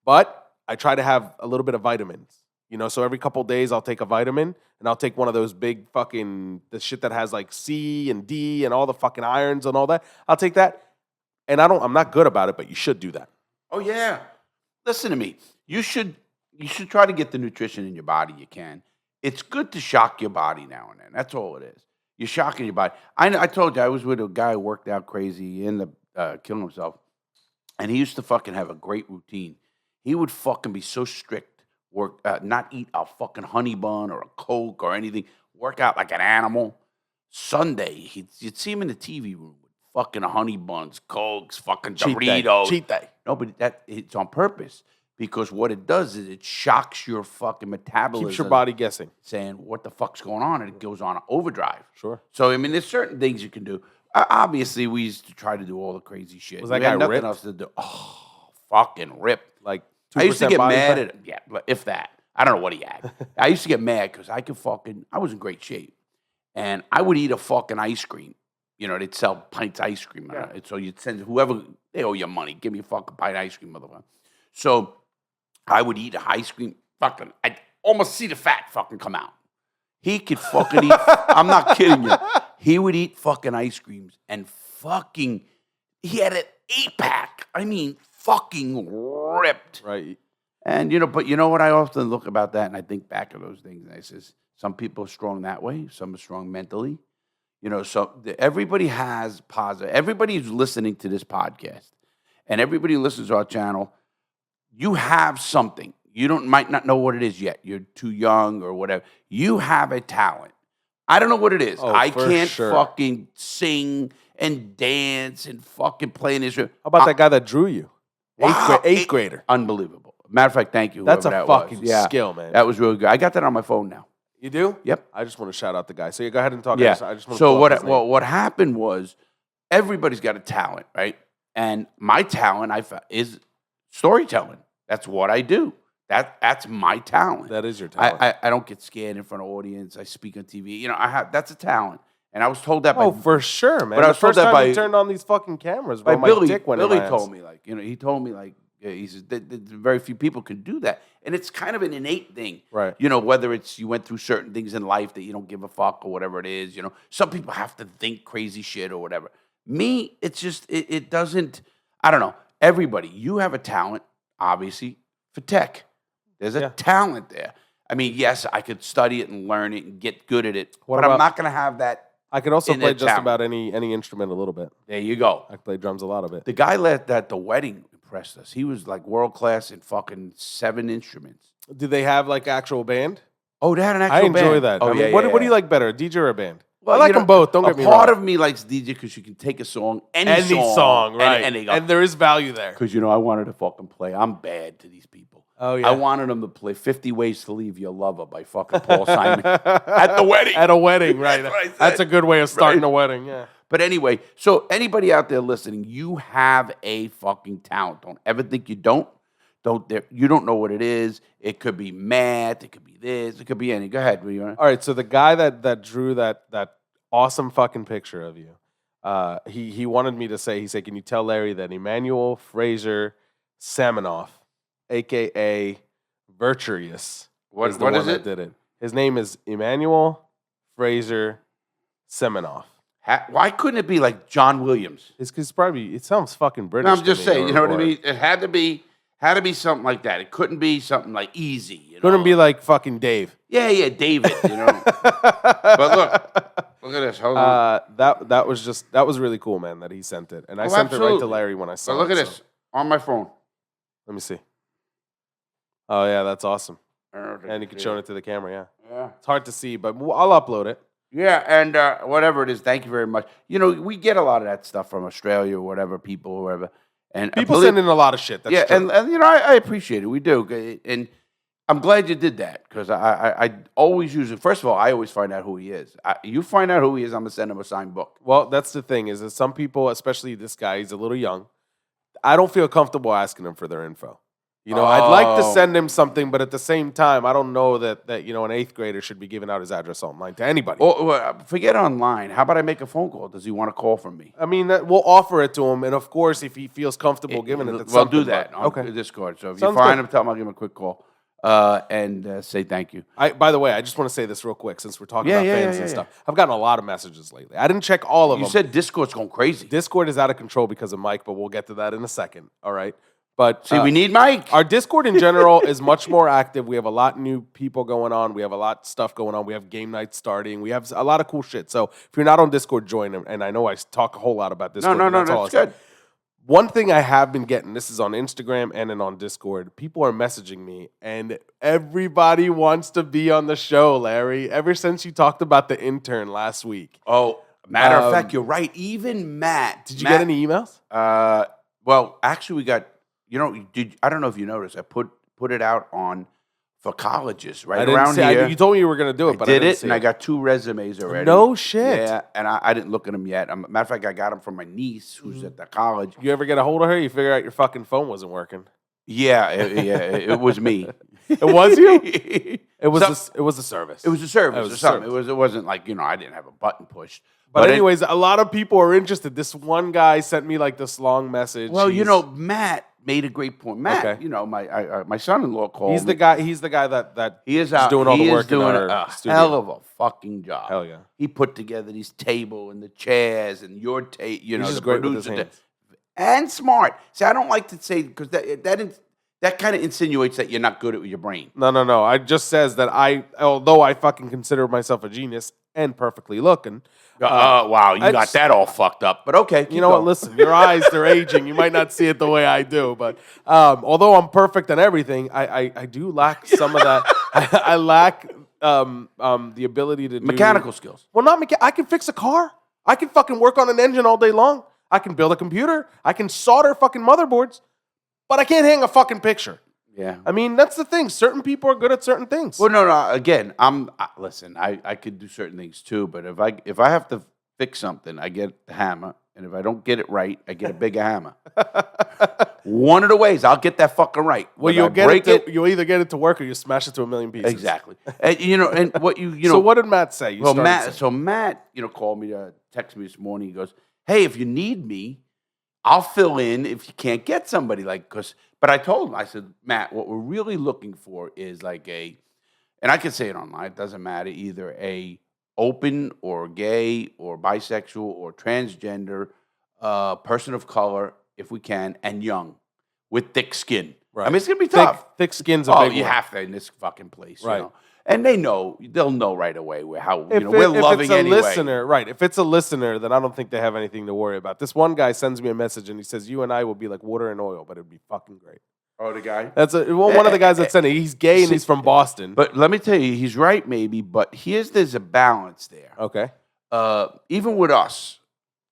but I try to have a little bit of vitamins. So every couple of days I'll take a vitamin and I'll take one of those big fucking the shit that has like C and D and all the fucking irons and all that. I'll take that, and I'm not good about it, but you should do that. Oh yeah, listen to me. You should try to get the nutrition in your body you can. It's good to shock your body now and then. That's all it is. You're shocking your body. I told you I was with a guy who worked out crazy. He ended up killing himself, and he used to fucking have a great routine. He would fucking be so strict, not eat a fucking honey bun or a Coke or anything. Work out like an animal. Sunday, you'd see him in the TV room. Fucking honey buns, Cokes, fucking Doritos. Cheat day. No, but it's on purpose because what it does is it shocks your fucking metabolism. Keeps your body guessing. Saying, what the fuck's going on? And it goes on overdrive. Sure. So, I mean, there's certain things you can do. Obviously, we used to try to do all the crazy shit. Was that we had guy nothing ripped? else to do. Oh, fucking ripped. Like 2% I used to get body mad fat? at him. Yeah, if that. I don't know what he had. I used to get mad because I was in great shape. And I would eat a fucking ice cream. They'd sell pints of ice cream. Yeah. So you'd send whoever, they owe you money. Give me a fucking pint of ice cream, motherfucker. So I would eat ice cream. Fucking, I'd almost see the fat fucking come out. He could fucking eat. I'm not kidding you. He would eat fucking ice creams and fucking, he had an 8-pack. I mean, fucking ripped. Right. And, but you know what? I often look about that and I think back of those things and I says, some people are strong that way. Some are strong mentally. So everybody has positive. Everybody who's listening to this podcast and everybody who listens to our channel, you have something. You might not know what it is yet. You're too young or whatever. You have a talent. I don't know what it is. Oh, I for can't sure. fucking sing and dance and fucking play an instrument. How about that guy that drew you? Eighth grader. Unbelievable. Matter of fact, thank you. That's a whoever that fucking was. Yeah, skill, man. That was really good. I got that on my phone now. You do? Yep. I just want to shout out the guy. So you go ahead and talk. Yeah. I just want to So pull up his name. what happened was everybody's got a talent, right? And my talent is storytelling. That's what I do. That's my talent. That is your talent. I don't get scared in front of audience. I speak on TV. That's a talent. And I was told that Oh, by for sure, man. But I was the told first that time by- you turned on these fucking cameras, by bro, my Billy. dick went in Billy my told ass. me, he told me he says that very few people can do that, and it's kind of an innate thing, Right. Whether it's you went through certain things in life that you don't give a fuck or whatever it is. Some people have to think crazy shit or whatever. Me, it's just it doesn't. I don't know. Everybody, you have a talent, obviously, for tech. There's a talent there. I mean, yes, I could study it and learn it and get good at it, What but I'm about- not going to have that. I could also in play their just talent. about any instrument a little bit. There you go. I could play drums a lot of it. The guy at the wedding impressed us. He was like world class in fucking 7 instruments. Do they have like actual band? Oh, they had an I actual enjoy band. that. Oh, I mean, yeah, what yeah, do you like better, a DJ or a band? Well, I like you know, them both. Don't get me A part wrong. of me likes DJ because you can take a song, any Any song, song, right? and they go. And there is value there. Because I wanted to fucking play. I'm bad to these people. Oh yeah. I wanted them to play 50 Ways to Leave Your Lover by fucking Paul Simon at the wedding. At a wedding, right? That's what I said. That's a good way of starting Right. a wedding. Yeah. But anyway, so anybody out there listening, you have a fucking talent. Don't ever think you don't. You don't know what it is. It could be math. It could be this. It could be anything. Go ahead. All right. So the guy that drew that awesome fucking picture of you, he wanted me to say, he said, can you tell Larry that Emmanuel Fraser Samanoff, aka Virtuous, What is the is one that it? did it. His name is Emmanuel Fraser Semenoff. Why couldn't it be like John Williams? It's because probably it sounds fucking British. No, I'm to just me, saying. You know what I or- mean? It had to be something like that. It couldn't be something like easy. Couldn't be like fucking Dave. Yeah, David. But look, Look at this. Hold on. That was really cool, man, that he sent it. And I sent it right to Larry when I saw it. But look at this. On my phone. Let me see. Oh, yeah, that's awesome. And And you can show it to the camera, yeah. Yeah. It's hard to see, but I'll upload it. Yeah, and whatever it is, thank you very much. You know, we get a lot of that stuff from Australia or whatever, people or whatever. And People send in a lot of shit. That's true. and you know, I appreciate it. We do. And I'm glad you did that because I always use it. First of all, I always find out who he is. You find out who he is, I'm going to send him a signed book. Well, that's the thing is that some people, especially this guy, he's a little young. I don't feel comfortable asking him for their info. You know, I'd like to send him something, but at the same time, I don't know that you know, an 8th grader should be giving out his address online to anybody. Well, forget online. How about I make a phone call? Does he want a call from me? I mean, we'll offer it to him, and of course, if he feels comfortable giving it, Well, do that on Discord. So if you find him, tell him I'll give him a quick call and say thank you. By the way, I just want to say this real quick since we're talking about fans and stuff. I've gotten a lot of messages lately. I didn't check all of them. You said Discord's going crazy. Discord is out of control because of Mike, but we'll get to that in a second. All right. But see, we need Mike. Our Discord in general is much more active. We have a lot of new people going on. We have a lot of stuff going on. We have game nights starting. We have a lot of cool shit. So if you're not on Discord, join them. And I know I talk a whole lot about Discord. No, that's good. One thing I have been getting, this is on Instagram and then on Discord, people are messaging me, and everybody wants to be on the show, Larry, ever since you talked about the intern last week. Oh, matter of fact, you're right. Even Matt. Did you get any emails? Well, actually, we got... You know, I don't know if you noticed. I put it out for colleges around here. You told me you were going to do it, but I didn't see and I got 2 resumes already. No shit. Yeah, and I didn't look at them yet. Matter of fact, I got them from my niece who's at the college. You ever get a hold of her? You figure out your fucking phone wasn't working. Yeah, it was me. It was you? It was a service. It was a service or something. It wasn't like, you know, I didn't have a button pushed. But anyways, a lot of people are interested. This one guy sent me like this long message. Well, you know, Matt made a great point. Matt, you know, my son-in-law called me. He's the guy that he is doing all the work in our studio. Hell of a fucking job. Hell yeah. He put together these table and the chairs and your table, you know, He's the great with his producer. hands. And smart. See, I don't like to say, because that kind of insinuates that you're not good at your brain. No. It just says that although I fucking consider myself a genius and perfectly looking. Wow, you got that all fucked up. But okay, you know what? Listen, your eyes, they're aging. You might not see it the way I do. But although I'm perfect and everything, I do lack some of that. I lack the ability to do mechanical skills. Well, not I can fix a car. I can fucking work on an engine all day long. I can build a computer. I can solder fucking motherboards. But I can't hang a fucking picture. Yeah. I mean, that's the thing. Certain people are good at certain things. Well, no. Again, listen, I could do certain things too, but if I have to fix something, I get the hammer. And if I don't get it right, I get a bigger hammer. One of the ways, I'll get that fucking right. Well, you'll either get it to work or you smash it to a million pieces. Exactly. And, you know, and what you know. So what did Matt say? Matt, you know, called me to text me this morning. He goes, "Hey, if you need me, I'll fill in if you can't get somebody but I told him, I said, Matt, what we're really looking for is like and I can say it online, it doesn't matter, either a open or gay or bisexual or transgender person of color, if we can, and young with thick skin. Right. I mean, it's going to be tough. Thick skin's a big one. You have to in this fucking place. Right. You know? And they'll know right away we're loving anyway. If it's a listener, then I don't think they have anything to worry about. This one guy sends me a message and he says, "You and I will be like water and oil, but it'd be fucking great." Oh, the guy? That's one of the guys that sent it. He's gay and he's from Boston. But let me tell you, he's right maybe, but there's a balance there. Okay. Even with us,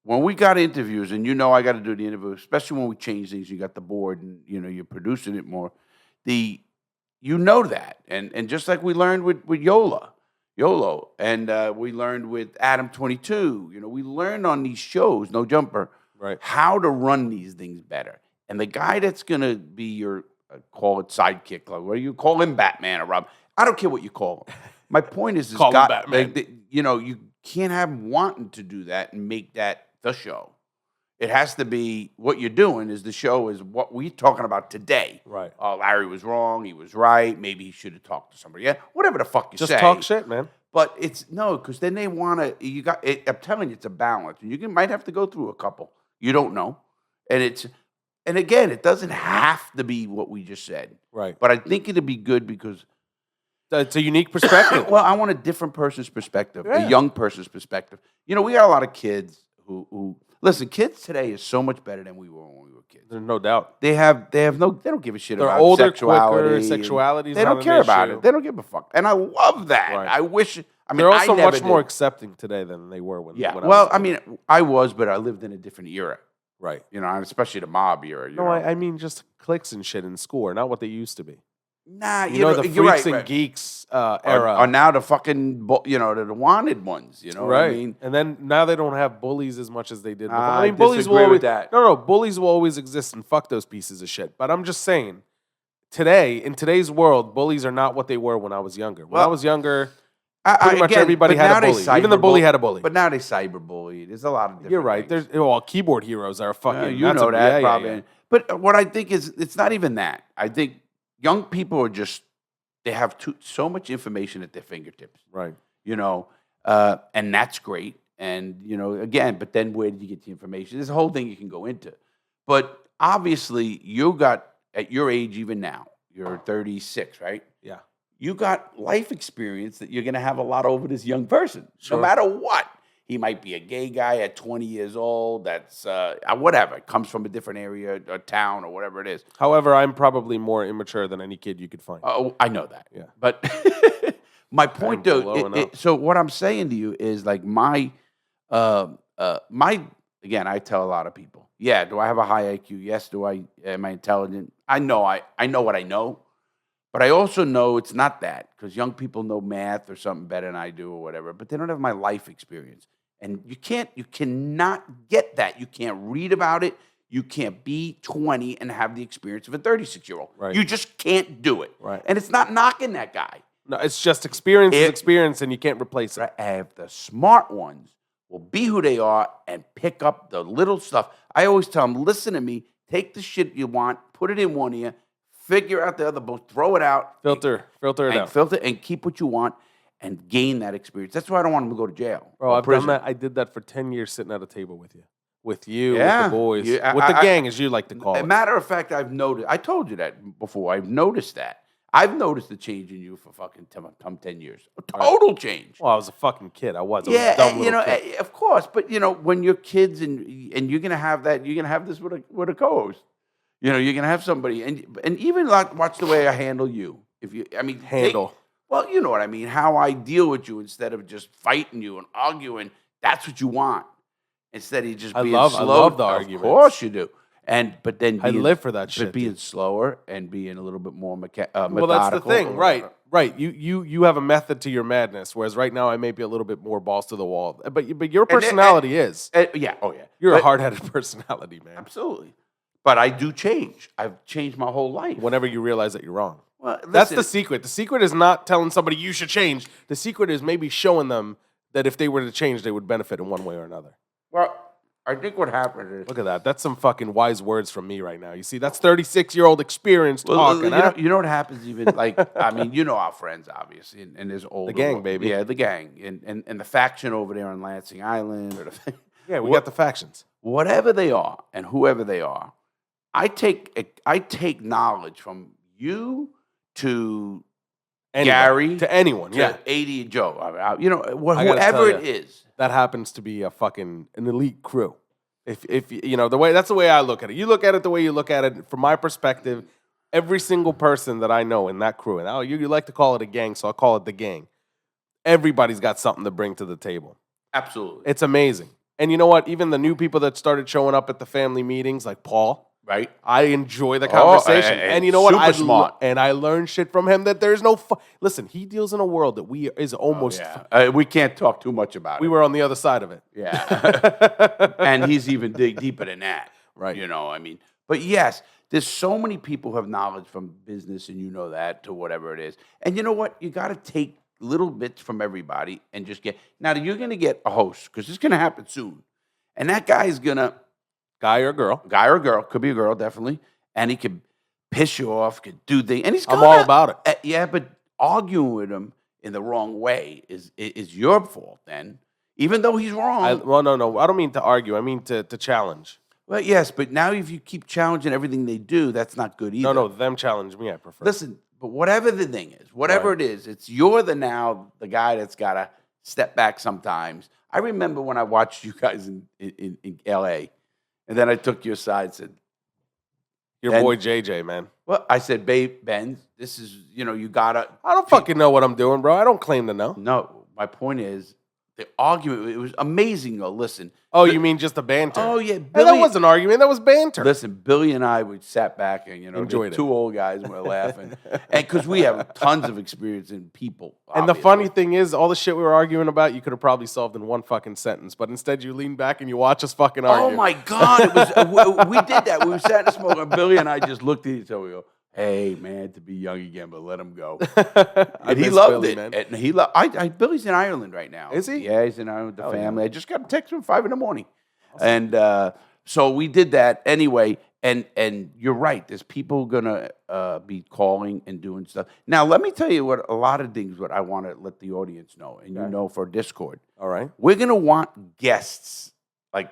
when we got interviews, and you know I got to do the interview, especially when we change things, you got the board and, you know, you're producing it more, you know that. And just like we learned with YOLO, and we learned with Adam 22, you know, we learned on these shows, No Jumper, right, how to run these things better. And the guy that's going to be your, call it sidekick, like, what do you call him, Batman or Rob? I don't care what you call him. My point is, call him Batman. You know, you can't have him wanting to do that and make that the show. It has to be what you're doing is the show is what we're talking about today. Right. Oh, Larry was wrong. He was right. Maybe he should have talked to somebody. Yeah. Whatever the fuck you say. Just talk shit, man. But because then they want to, I'm telling you, it's a balance. And you might have to go through a couple. You don't know. And again, it doesn't have to be what we just said. Right. But I think it'd be good because It's a unique perspective. Well, I want a different person's perspective, Yeah. a young person's perspective. You know, we got a lot of kids who listen. Kids today is so much better than we were when we were kids. There's no doubt. They don't give a shit They're about older, sexuality. quicker. and Sexuality is They not don't an care about issue. it. They don't give a fuck, and I love that. Right. I wish. I mean, They're also I never much more did. accepting today than they were when. Yeah. when Well, I I mean, I was, but I lived in a different era. right. You know, especially the mob era. You No, know? I mean just cliques and shit in school are not what they used to be. Nah, You know, the you're freaks right, and geeks Are era. now the fucking, the wanted ones. You know what I Right. mean? And then now they don't have bullies as much as they did before. I I mean, bullies will disagree always with that. No, bullies will always exist and fuck those pieces of shit. But I'm just saying, in today's world, bullies are not what they were when I was younger. When I Well, was younger, pretty much again, everybody but had now a they bully. Even the bully had a bully. But now they cyberbully. There's a lot of different You're right. things. There's keyboard heroes are fucking. You that's know a- that yeah, yeah, probably. yeah. But what I think is, it's not even that. I think young people are just, they have so much information at their fingertips, Right. you know, and that's great. And, again, but then where did you get the information? There's a whole thing you can go into. But obviously, you got, at your age even now, you're 36, right? Yeah. You got life experience that you're going to have a lot over this young person, Sure. no matter what. He might be a gay guy at 20 years old. That's whatever. Comes from a different area, a town, or whatever it is. However, I'm probably more immature than any kid you could find. Oh, I know that. Yeah. But my point, though, blowing up. so what I'm saying to you is like again, I tell a lot of people, yeah, do I have a high IQ? Yes. Am I intelligent? I know what I know. But I also know it's not that, because young people know math or something better than I do or whatever, but they don't have my life experience. And you cannot get that. You can't read about it. You can't be 20 and have the experience of a 36-year-old. Right. You just can't do it. Right. And it's not knocking that guy. No, it's just experience is experience, and you can't replace it. If the smart ones will be who they are and pick up the little stuff. I always tell them, listen to me, take the shit you want, put it in one ear, figure out the other, both throw it out. Filter it out. Filter and keep what you want and gain that experience. That's why I don't want them to go to jail. Bro, or I've prison. done that. I did that for 10 years sitting at a table with you. With you, Yeah. with the boys, Yeah, with the gang, as you like to call As a it. matter of fact, I've noticed, I told you that before, I've noticed that. I've noticed the change in you for fucking 10 years. A total change. Well, I was a fucking kid. I was. I was Yeah, a dumb little kid. of course. But, when you're kids and you're going to have that, you're going to have this with a co-host. You're going to have somebody. And even like, watch the way I handle you. Handle. Well, you know what I mean. How I deal with you instead of just fighting you and arguing. That's what you want. Instead of just being slow. I love the arguments. Of course you do. But then I live for that shit, But being dude. slower and being a little bit more methodical. Well, that's the thing, right? You have a method to your madness, whereas right now I may be a little bit more balls to the wall. But your personality is. Yeah. Oh yeah. You're a But- hard-headed personality, man. Absolutely. But I do change. I've changed my whole life. Whenever you realize that you're wrong. Well, That's listen, the secret. The secret is not telling somebody you should change. The secret is maybe showing them that if they were to change, they would benefit in one way or another. Well, I think what happened is. Look at that. That's some fucking wise words from me right now. You see, that's 36-year-old experience talking. huh? You know what happens even, like, our friends, obviously, and there's older. The gang, baby. Yeah, the gang. And the faction over there on Lansing Island. Or Yeah, we got the factions. whatever they are and whoever they are, I take knowledge from you to Anybody. Gary To anyone, to yeah. 80 Joe. I gotta Whoever tell it ya. is. That happens to be an elite crew. If that's the way I look at it. You look at it the way you look at it. From my perspective, every single person that I know in that crew, and you like to call it a gang, so I'll call it the gang. Everybody's got something to bring to the table. Absolutely. It's amazing. And you know what? Even the new people that started showing up at the family meetings, like Paul, Right? I enjoy the conversation. And you know what? super smart. And I learned shit from him that there's no... Listen, he deals in a world that is almost... Yeah. We can't talk too much about it. We were on the other side of it. Yeah. And he's even deeper than that. Right. But yes, there's so many people who have knowledge from business, and you know that, to whatever it is. And you know what? You got to take little bits from everybody and just get... Now, you're going to get a host, because it's going to happen soon. And that guy is going to... Guy or girl. Guy or girl. Could be a girl, definitely. And he could piss you off, could do things. And I'm all about it. Yeah, but arguing with him in the wrong way is your fault then. Even though he's wrong. No. I don't mean to argue. I mean to challenge. Well, yes, but now if you keep challenging everything they do, that's not good either. No, them challenge me, I prefer. Listen, But whatever the thing is, whatever it is, it's you're the guy that's got to step back sometimes. I remember when I watched you guys in L.A., and then I took your side and said, Your boy JJ, man. well, I said, babe, Ben, this is, you got to. I don't fucking know what I'm doing, bro. I don't claim to know. No, my point is, the argument, it was amazing, though. Listen. Oh, you mean just the banter? Oh, yeah. And that was an argument. That was banter. Listen, Billy and I, we sat back and, Enjoyed it. two old guys, and we're laughing. And because we have tons of experience in people. And the funny thing is, all the shit we were arguing about, you could have probably solved in one fucking sentence. But instead, you lean back and you watch us fucking argue. Oh, my God. It was, we did that. We were sat and smoking. Billy and I just looked at each other. We go, hey, man, to be young again, but let him go. And he loved Billy, it. Man. And he loved. Billy's in Ireland right now. Is he? Yeah, he's in Ireland with the family. Yeah. I just got a text from 5 a.m. Awesome. And so we did that anyway. And you're right. There's people gonna be calling and doing stuff. Now, let me tell you what a lot of things. What I want to let the audience know, and for Discord. All right. We're gonna want guests, like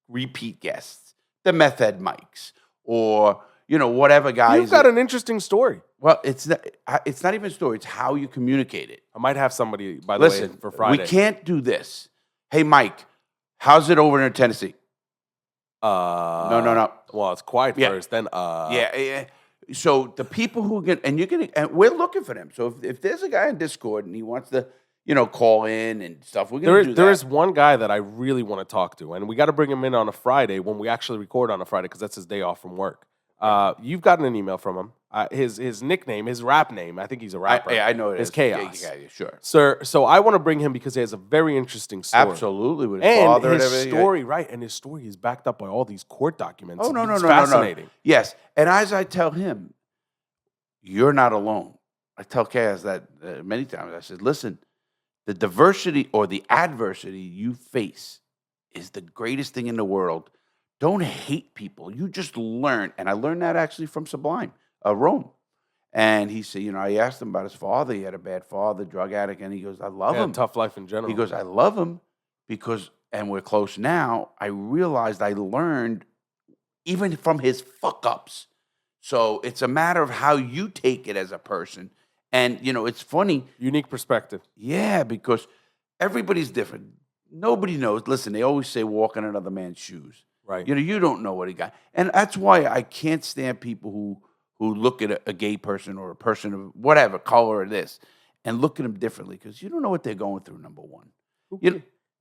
repeat guests, the Methhead mics, or whatever guys. You've got an interesting story. Well, it's not even a story. It's how you communicate it. I might have somebody, by the way, for Friday. We can't do this. Hey, Mike, how's it over in Tennessee? No. Well, it's quiet first, then Yeah. So the people who get, and we're looking for them. So if there's a guy in Discord and he wants to, call in and stuff, we're gonna do that. There is one guy that I really want to talk to, and we got to bring him in on a Friday when we actually record on a Friday because that's his day off from work. You've gotten an email from him. His nickname, his rap name, I think he's a rapper. I know it is. Chaos. Yeah, sure. Sir, so I want to bring him because he has a very interesting story. Absolutely. With his father and his everything. story, right. And his story is backed up by all these court documents. Oh, no. It's fascinating. No. Yes. And as I tell him, you're not alone. I tell Chaos that many times. I said, listen, the diversity or the adversity you face is the greatest thing in the world. Don't hate people. You just learn. And I learned that actually from Sublime, Rome. And he said, I asked him about his father. He had a bad father, drug addict. And he goes, I love him. Tough life in general. He goes, I love him because, and we're close now, I realized I learned even from his fuck-ups. So it's a matter of how you take it as a person. And, it's funny. Unique perspective. Yeah, because everybody's different. Nobody knows. Listen, they always say walk in another man's shoes. Right. You don't know what he got. And that's why I can't stand people who look at a gay person or a person of whatever color it is and look at them differently because you don't know what they're going through, number one.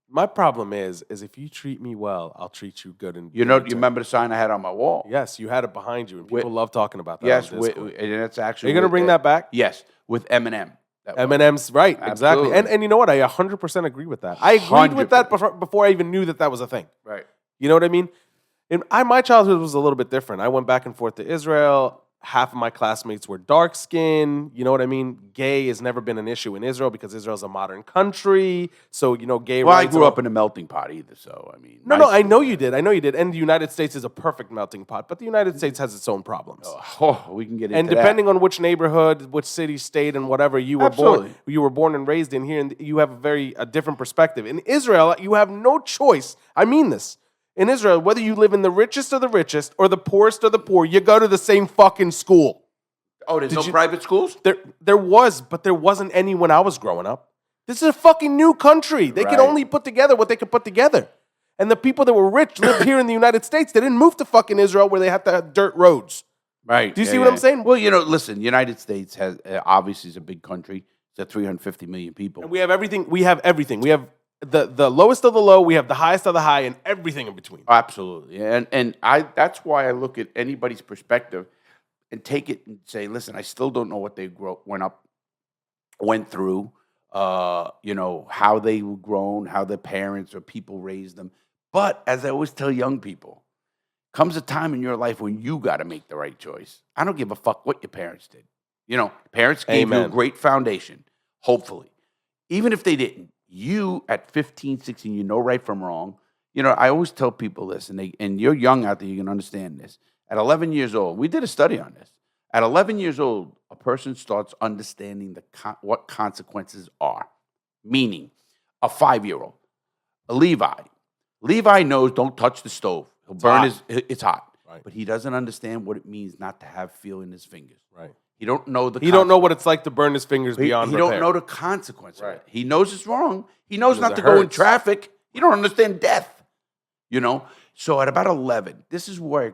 My problem is if you treat me well, I'll treat you good. And you remember the sign I had on my wall? Yes, you had it behind you, and people love talking about that. Yes, and that's actually. Are you going to bring that back? Yes, with Eminem. Eminem's right, exactly. And you know what? I 100% agree with that. I agreed with that before I even knew that was a thing. Right. You know what I mean? My childhood was a little bit different. I went back and forth to Israel. Half of my classmates were dark skinned. You know what I mean? Gay has never been an issue in Israel because Israel's a modern country. So, gay Well, I rights. grew up in a melting pot either, so I mean. No, I know you did. And the United States is a perfect melting pot, but the United States has its own problems. Oh, we can get into that. And depending on which neighborhood, which city, state, and whatever you were born and raised in here, and you have a different perspective. In Israel, you have no choice. I mean this. In Israel, whether you live in the richest of the richest or the poorest of the poor, you go to the same fucking school. Oh, there's no private schools? There was, but there wasn't any when I was growing up. This is a fucking new country. They can only put together what they could put together. And the people that were rich lived here in the United States. They didn't move to fucking Israel where they have to have dirt roads. Right. Do you see what I'm saying? Well, listen, United States has obviously is a big country. It's at 350 million people. And we have everything. We have the lowest of the low, we have the highest of the high, and everything in between. Absolutely. And that's why I look at anybody's perspective and take it and say, listen, I still don't know what they went through, how they were grown, how their parents or people raised them. But as I always tell young people, comes a time in your life when you got to make the right choice. I don't give a fuck what your parents did. Parents gave you a great foundation, hopefully. Even if they didn't. You at 15, 16, you know right from wrong. I always tell people this, and you're young out there, you can understand this. At 11 years old, we did a study on this. At 11 years old, a person starts understanding what consequences are. Meaning, a 5-year-old, a Levi knows don't touch the stove. He'll burn it's hot. Right. But he doesn't understand what it means not to have feel in his fingers. Right. He don't know the. He don't know what it's like to burn his fingers beyond He repair. don't know the consequence of Right. it. He knows it's wrong. He knows not it to go in hurts. traffic. He don't understand death. You know. So at about 11, this is where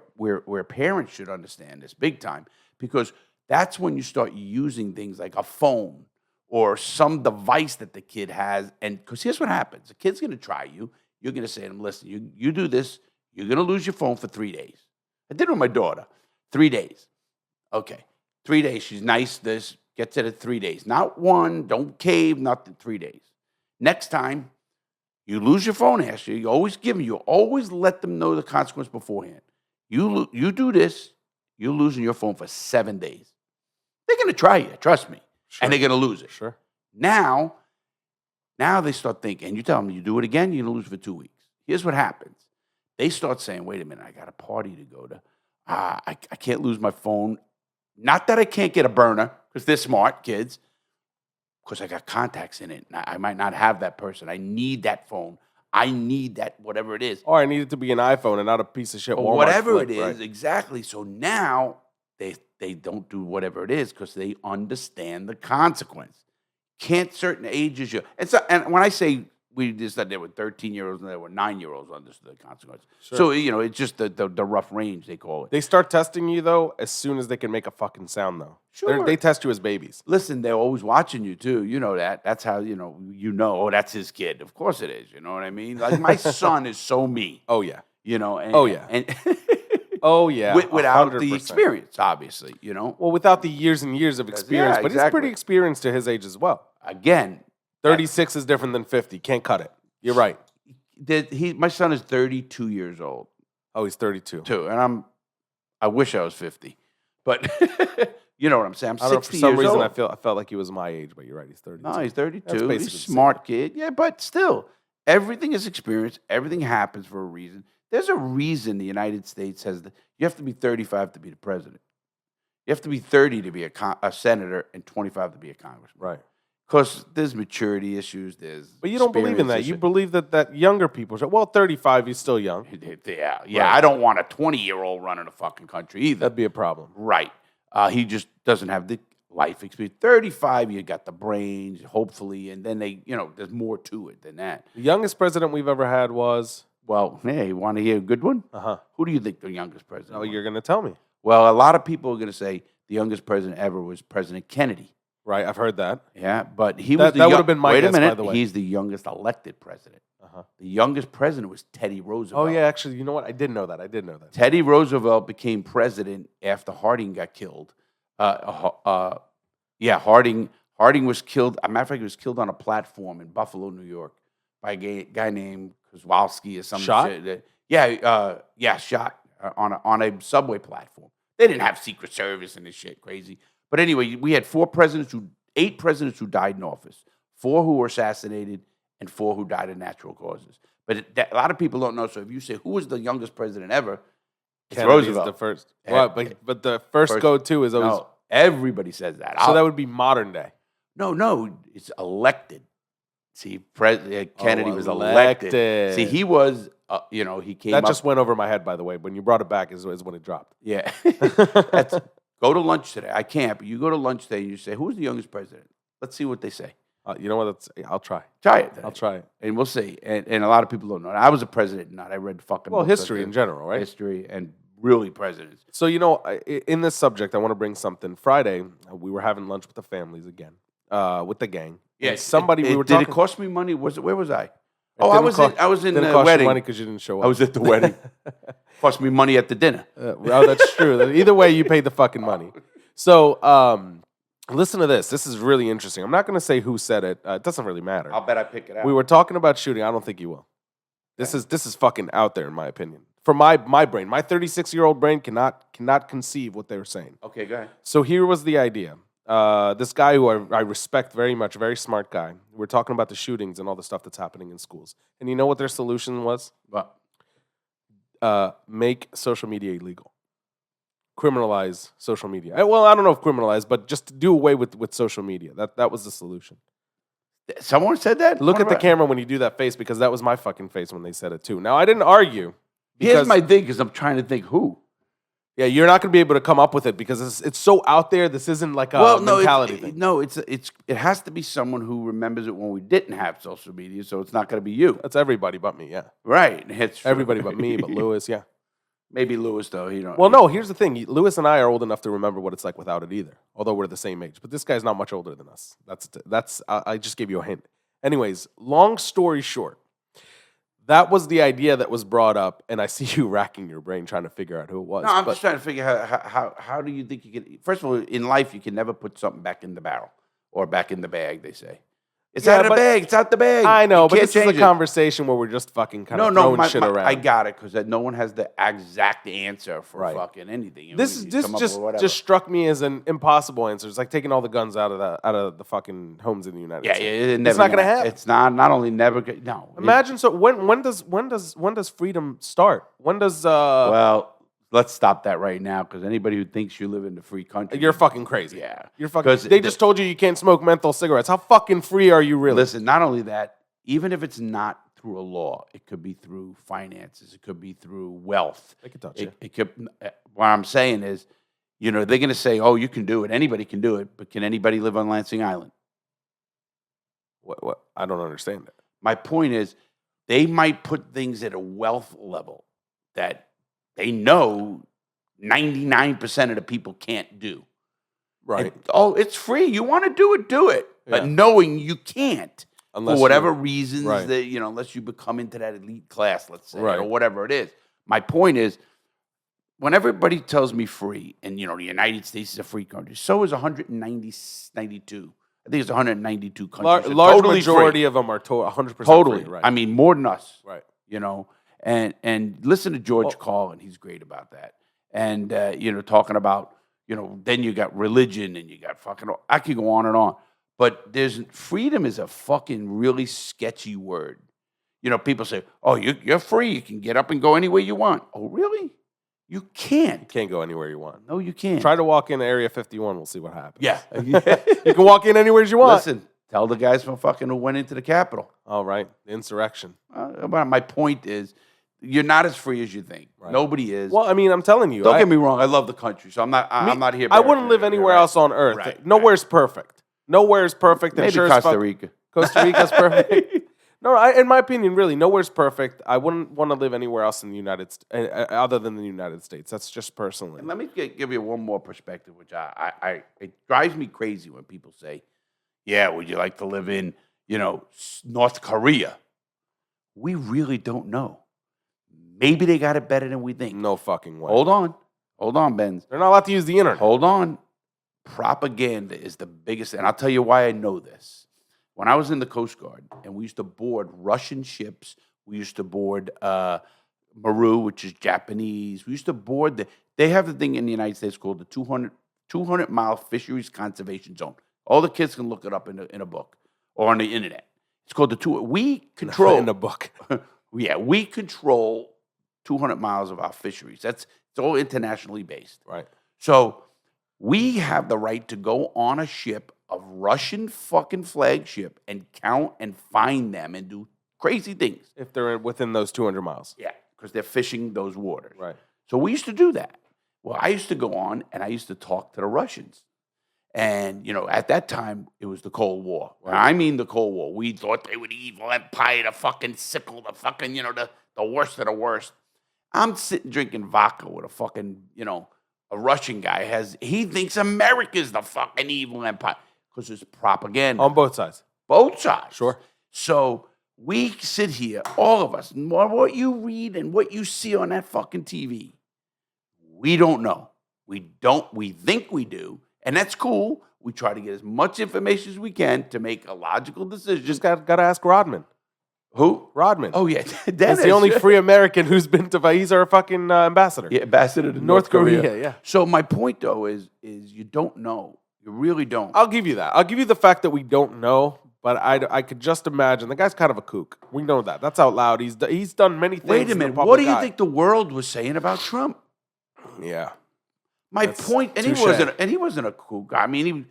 parents should understand this big time, because that's when you start using things like a phone or some device that the kid has. And because here's what happens: the kid's going to try you. You're going to say to him, "Listen, you do this. You're going to lose your phone for 3 days." I did it with my daughter. 3 days. Okay. 3 days. She's nice. This gets it at 3 days. Not one. Don't cave. Nothing. 3 days. Next time, you lose your phone, Ashley. You always give them. You always let them know the consequence beforehand. You do this, you're losing your phone for 7 days. They're going to try you. Trust me. Sure. And they're going to lose it. Sure. Now they start thinking, and you tell them, you do it again, you're going to lose for 2 weeks. Here's what happens. They start saying, wait a minute, I got a party to go to. I can't lose my phone. Not that I can't get a burner, because they're smart kids, because I got contacts in it. I might not have that person. I need that phone. I need that, whatever it is. Or I need it to be an iPhone and not a piece of shit Or Walmart whatever flip, it is, right? exactly. So now they don't do whatever it is because they understand the consequence. Can't certain ages, and when I say we just said there were 13-year-olds and there were 9-year-olds understood the consequences. Sure. So, it's just the rough range, they call it. They start testing you, though, as soon as they can make a fucking sound, though. Sure. They test you as babies. Listen, they're always watching you, too. You know that. That's how, oh, that's his kid. Of course it is. You know what I mean? Like, my son is so me. Oh, yeah. And, oh, yeah. And oh, yeah. without 100%. the experience, obviously, Well, without the years and years of experience. Yeah, but exactly. he's pretty experienced to his age as well. Again. 36 is different than 50. Can't cut it. You're right. My son is 32 years old. Oh, he's 32. Too. And I wish I was 50. But you know what I'm saying? I'm 60 I don't know, for some reason old. I felt like he was my age, but you're right. He's 32. No, he's 32. That's He's basically a the same. smart kid. Yeah, but still, everything is experience. Everything happens for a reason. There's a reason the United States has you have to be 35 to be the president. You have to be 30 to be a senator and 25 to be a congressman. Right. Because there's maturity issues. But you don't believe in that. experience You issues. believe that younger people should. Well, 35, he's still young. Yeah. Right. I don't want a 20-year-old running a fucking country either. That'd be a problem. Right. He just doesn't have the life experience. 35, you got the brains, hopefully, and then there's more to it than that. The youngest president we've ever had was. Well, hey, you want to hear a good one? Uh-huh. Who do you think the youngest president Oh, was? you're going to tell me. Well, a lot of people are going to say the youngest president ever was President Kennedy. Right, I've heard that. Yeah, but he That- was the that would have been my wait guess, a minute, by the way. he's the youngest elected president. Uh-huh. The youngest president was Teddy Roosevelt. Oh, yeah, actually, you know what? I did know that. Teddy Roosevelt became president after Harding got killed. Harding was killed. As a matter of fact, he was killed on a platform in Buffalo, New York, by a guy named Kozlowski or some Shot? shit. Shot on a subway platform. They didn't have Secret Service and this shit, crazy. But anyway, we had 8 presidents who died in office, 4 who were assassinated, and 4 who died of natural causes. But a lot of people don't know. So if you say who was the youngest president ever, it's Kennedy's Roosevelt. the first. Yeah. Well, but the first go-to is always. No, everybody says that. So that would be modern day. No, it's elected. See, Kennedy was elected. See, he was, he came That up. just went over my head, by the way. When you brought it back is when it dropped. Yeah. Go to lunch today. I can't, but you go to lunch today and you say, who's the youngest president? Let's see what they say. You know what? I'll try. Try it. I'll try it. And we'll see. And a lot of people don't know. I was a president, I read fucking Well, books history like in this. general, right? History and really presidents. So, in this subject, I want to bring something. Friday, we were having lunch with the families again, with the gang. Yeah. And we were did talking. it cost me money? Where was I? It I didn't was cost- I was in didn't the cost you wedding. money because you didn't show up. I was at the wedding. Cost me money at the dinner. Well, that's true. Either way, you paid the fucking money. So, listen to this. This is really interesting. I'm not going to say who said it. It doesn't really matter. I'll bet I pick it out. We were talking about shooting. I don't think you will. This is fucking out there, in my opinion. For my brain, my 36-year-old brain cannot conceive what they were saying. Okay, go ahead. So here was the idea. This guy who I respect very much, very smart guy. We're talking about the shootings and all the stuff that's happening in schools. And you know what their solution was? What? Make social media illegal. Criminalize social media. Well, I don't know if criminalize, but just do away with social media. That was the solution. Someone said that? Look What at the about- camera when you do that face, because that was my fucking face when they said it too. Now, I didn't argue. Here's because- my thing, because I'm trying to think who. Yeah, you're not going to be able to come up with it because it's so out there. This isn't like a mentality thing. No, it has to be someone who remembers it when we didn't have social media, so it's not going to be you. That's everybody but me, yeah. Right. It's true. Everybody but me, but Lewis, yeah. Maybe Lewis, though. Well, no, here's the thing. Lewis and I are old enough to remember what it's like without it either, although we're the same age. But this guy's not much older than us. I just gave you a hint. Anyways, long story short, that was the idea that was brought up, and I see you racking your brain trying to figure out who it was. No, I'm just trying to figure out how do you think you can... First of all, in life, you can never put something back in the barrel or back in the bag, they say. It's out of the bag. It's out the bag. I know, You but can't this is a change it. conversation where we're just fucking kind of throwing shit around. I got it, because no one has the exact answer for fucking anything. This just struck me as an impossible answer. It's like taking all the guns out of the fucking homes in the United States. It's not gonna happen. It's not only never. No. Imagine when does freedom start? When does Well, let's stop that right now, because anybody who thinks you live in a free country, you're fucking crazy. Yeah, you're fucking. They just told you can't smoke menthol cigarettes. How fucking free are you really? Listen, not only that, even if it's not through a law, it could be through finances, it could be through wealth. They could touch you. It could. What I'm saying is, they're going to say, "Oh, you can do it. Anybody can do it." But can anybody live on Lansing Island? What? I don't understand that. My point is, they might put things at a wealth level that they know 99% of the people can't do. Right. It's free. You want to do it, do it. Yeah. But knowing you can't, unless for whatever reasons, right. that unless you become into that elite class, let's say, right. or whatever it is. My point is, when everybody tells me free, and the United States is a free country, so is 192. I think it's 192 countries. Large totally majority free. of them are 100% Totally. free. Right. I mean, more than us. Right. And listen to George Carlin. He's great about that. And, talking about, then you got religion and you got fucking, I could go on and on. But freedom is a fucking really sketchy word. People say, oh, you're free. You can get up and go anywhere you want. Oh, really? You can't. You can't go anywhere you want. No, you can't. Try to walk in Area 51. We'll see what happens. Yeah. You can walk in anywhere you want. Listen, tell the guys from fucking who went into the Capitol. All right. The insurrection. But my point is, you're not as free as you think. Right. Nobody is. Well, I mean, I'm telling you. Don't get me wrong. I love the country, so I'm not here. I wouldn't live anywhere else on earth. Right, Nowhere's perfect. Nowhere's perfect. Maybe Costa Rica. Costa Rica's perfect. No, in my opinion, really, nowhere's perfect. I wouldn't want to live anywhere else in the United States, other than the United States. That's just personally. And let me give you one more perspective, which it drives me crazy when people say, "Yeah, would you like to live in, North Korea?" We really don't know. Maybe they got it better than we think. No fucking way. Hold on, Benz. They're not allowed to use the internet. Hold on. Propaganda is the biggest, and I'll tell you why I know this. When I was in the Coast Guard, and we used to board Russian ships, we used to board Maru, which is Japanese. We used to board they have the thing in the United States called the 200-mile fisheries conservation zone. All the kids can look it up in a book or on the internet. It's called we control in the book. Yeah, we control 200 miles of our fisheries. It's all internationally based. Right. So we have the right to go on a ship, a Russian fucking flagship, and count and find them and do crazy things. If they're within those 200 miles. Yeah, because they're fishing those waters. Right. So we used to do that. Well, I used to go on and I used to talk to the Russians. And, at that time, it was the Cold War. Right. I mean the Cold War. We thought they were the evil empire, the fucking sickle, the fucking, the worst of the worst. I'm sitting drinking vodka with a fucking, a Russian guy he thinks America's the fucking evil empire because it's propaganda. On both sides. Both sides. Sure. So we sit here, all of us, and what you read and what you see on that fucking TV, we don't know. We think we do, and that's cool. We try to get as much information as we can to make a logical decision. Just got to ask Rodman. Who? Rodman. Oh, yeah. That's the only free American who's been to, he's our fucking ambassador. Yeah, ambassador to North Korea. Yeah. So my point, though, is you don't know. You really don't. I'll give you that. I'll give you the fact that we don't know, but I could just imagine. The guy's kind of a kook. We know that. That's out loud. He's done many things. Wait a minute. What do you think the world was saying about Trump? Yeah. My point, and he wasn't a kook. I mean, he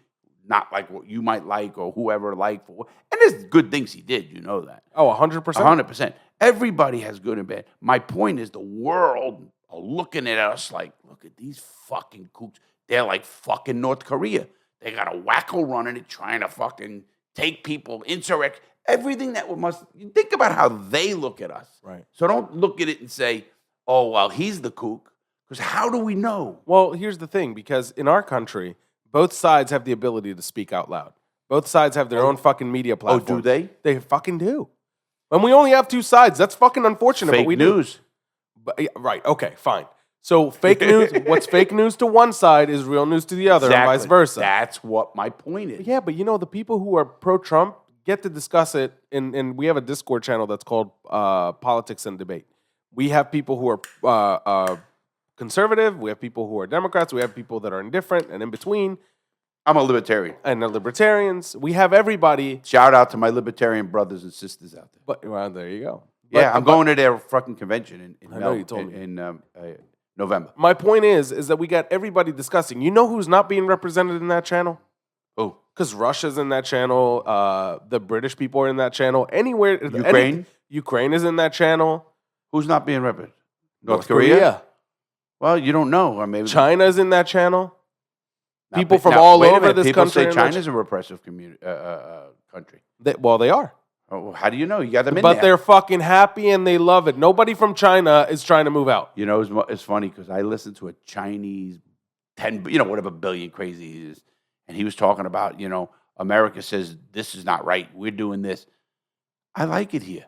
not like what you might like or whoever liked. And there's good things he did. You know that. Oh, 100%? 100%. Everybody has good and bad. My point is the world are looking at us like, look at these fucking kooks. They're like fucking North Korea. They got a wacko running it, trying to fucking take people, insurrect, everything that must. You think about how they look at us. Right. So don't look at it and say, oh, well, he's the kook. Because how do we know? Well, here's the thing, because in our country, both sides have the ability to speak out loud. Both sides have their own fucking media platform. Oh, do they? They fucking do. And we only have two sides. That's fucking unfortunate. Fake but we news. Do. But, yeah, right. Okay, fine. So fake news, what's fake news to one side is real news to the other, and vice versa. That's what my point is. Yeah, but the people who are pro-Trump get to discuss it, and we have a Discord channel that's called Politics and Debate. We have people who are conservative, we have people who are Democrats, we have people that are indifferent and in between. I'm a libertarian. And they're libertarians. We have everybody. Shout out to my libertarian brothers and sisters out there. But well, there you go. Yeah, I'm going to their fucking convention in I know you told me. in November. My point is that we got everybody discussing. You know who's not being represented in that channel? Who? Because Russia's in that channel. The British people are in that channel. Anywhere. Ukraine? Ukraine is in that channel. Who's not being represented? North Korea? Well, you don't know. Or maybe China's in that channel. Now, People from now, all wait a over minute. this People country. say China's a repressive country. They are. Oh, how do you know? You got them in But there. they're fucking happy and they love it. Nobody from China is trying to move out. You know, it's funny because I listened to a Chinese 10, whatever billion crazy he is, and he was talking about, America says this is not right. We're doing this. I like it here.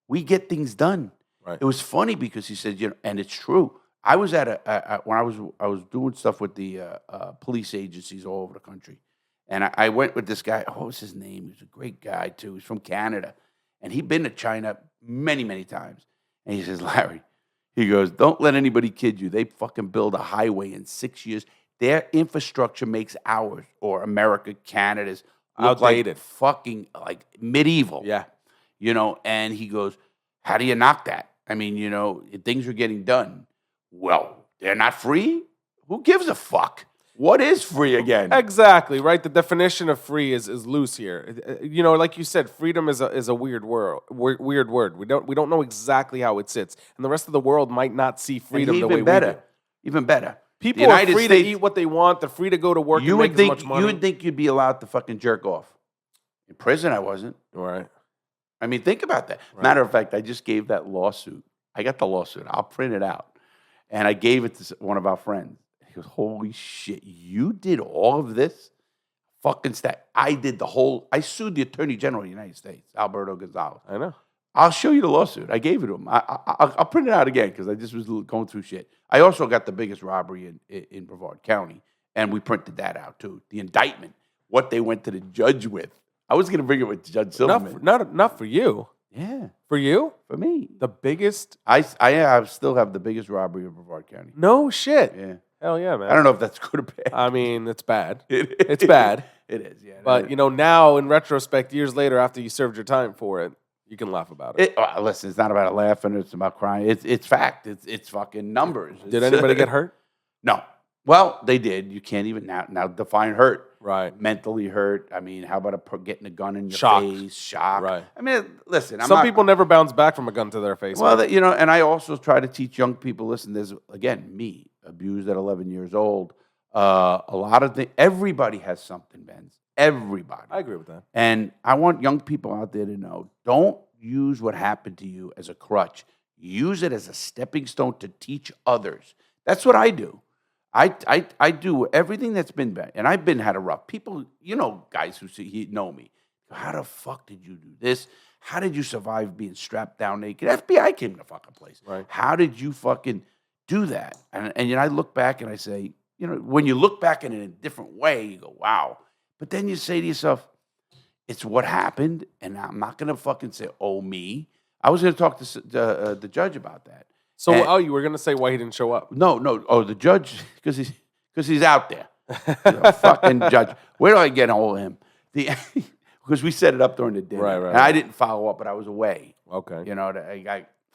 We get things done. Right. It was funny because he said, and it's true. I was at when I was doing stuff with the police agencies all over the country, and I went with this guy. What was his name? He was a great guy too. He's from Canada, and he'd been to China many, many times. And he says, Larry, he goes, don't let anybody kid you. They fucking build a highway in 6 years. Their infrastructure makes ours or America, Canada's look outdated, like fucking like medieval. Yeah, And he goes, how do you knock that? I mean, things are getting done. Well, they're not free? Who gives a fuck? What is free again? exactly, right? The definition of free is loose here. Like you said, freedom is a weird word. Weird word. We don't know exactly how it sits, and the rest of the world might not see freedom the way we do. Even better. People are free to eat what they want. They're free to go to work and make as much money. You would think you'd be allowed to fucking jerk off. In prison, I wasn't. All right. I mean, think about that. Right. Matter of fact, I just gave that lawsuit. I got the lawsuit. I'll print it out. And I gave it to one of our friends. He goes, holy shit, you did all of this? Fucking stat. I sued the Attorney General of the United States, Alberto Gonzalez. I know. I'll show you the lawsuit. I gave it to him. I'll print it out again because I just was going through shit. I also got the biggest robbery in Brevard County, and we printed that out too. The indictment, what they went to the judge with. I was going to bring it with Judge Silverman. Not for you. Yeah. For you? For me. The biggest? I still have the biggest robbery in Brevard County. No shit. Yeah. Hell yeah, man. I don't know if that's good or bad. I mean, it's bad. It's bad. It is, yeah. But, now, in retrospect, years later, after you served your time for it, you can laugh about it. Listen, it's not about laughing. It's about crying. It's fact. It's fucking numbers. Did anybody get hurt? No. Well, they did. You can't even now define hurt. Right. Mentally hurt. I mean, how about getting a gun in your face? Shock. Right. I mean, listen. Some people never bounce back from a gun to their face. Well, and I also try to teach young people, listen, there's, again, me, abused at 11 years old. A lot of things. Everybody has something, Benz. Everybody. I agree with that. And I want young people out there to know, don't use what happened to you as a crutch. Use it as a stepping stone to teach others. That's what I do. I do everything that's been bad. And I've had a rough. People, guys who know me. How the fuck did you do this? How did you survive being strapped down naked? FBI came to the fucking place. Right. How did you fucking do that? And I look back and I say, when you look back at it in a different way, you go, wow. But then you say to yourself, it's what happened, and I'm not going to fucking say, oh, me. I was going to talk to the judge about that. So, you were going to say why he didn't show up? No. Oh, the judge, because he's out there. He's a fucking judge. Where do I get a hold of him? Because we set it up during the dinner. Right. And I didn't follow up, but I was away. Okay.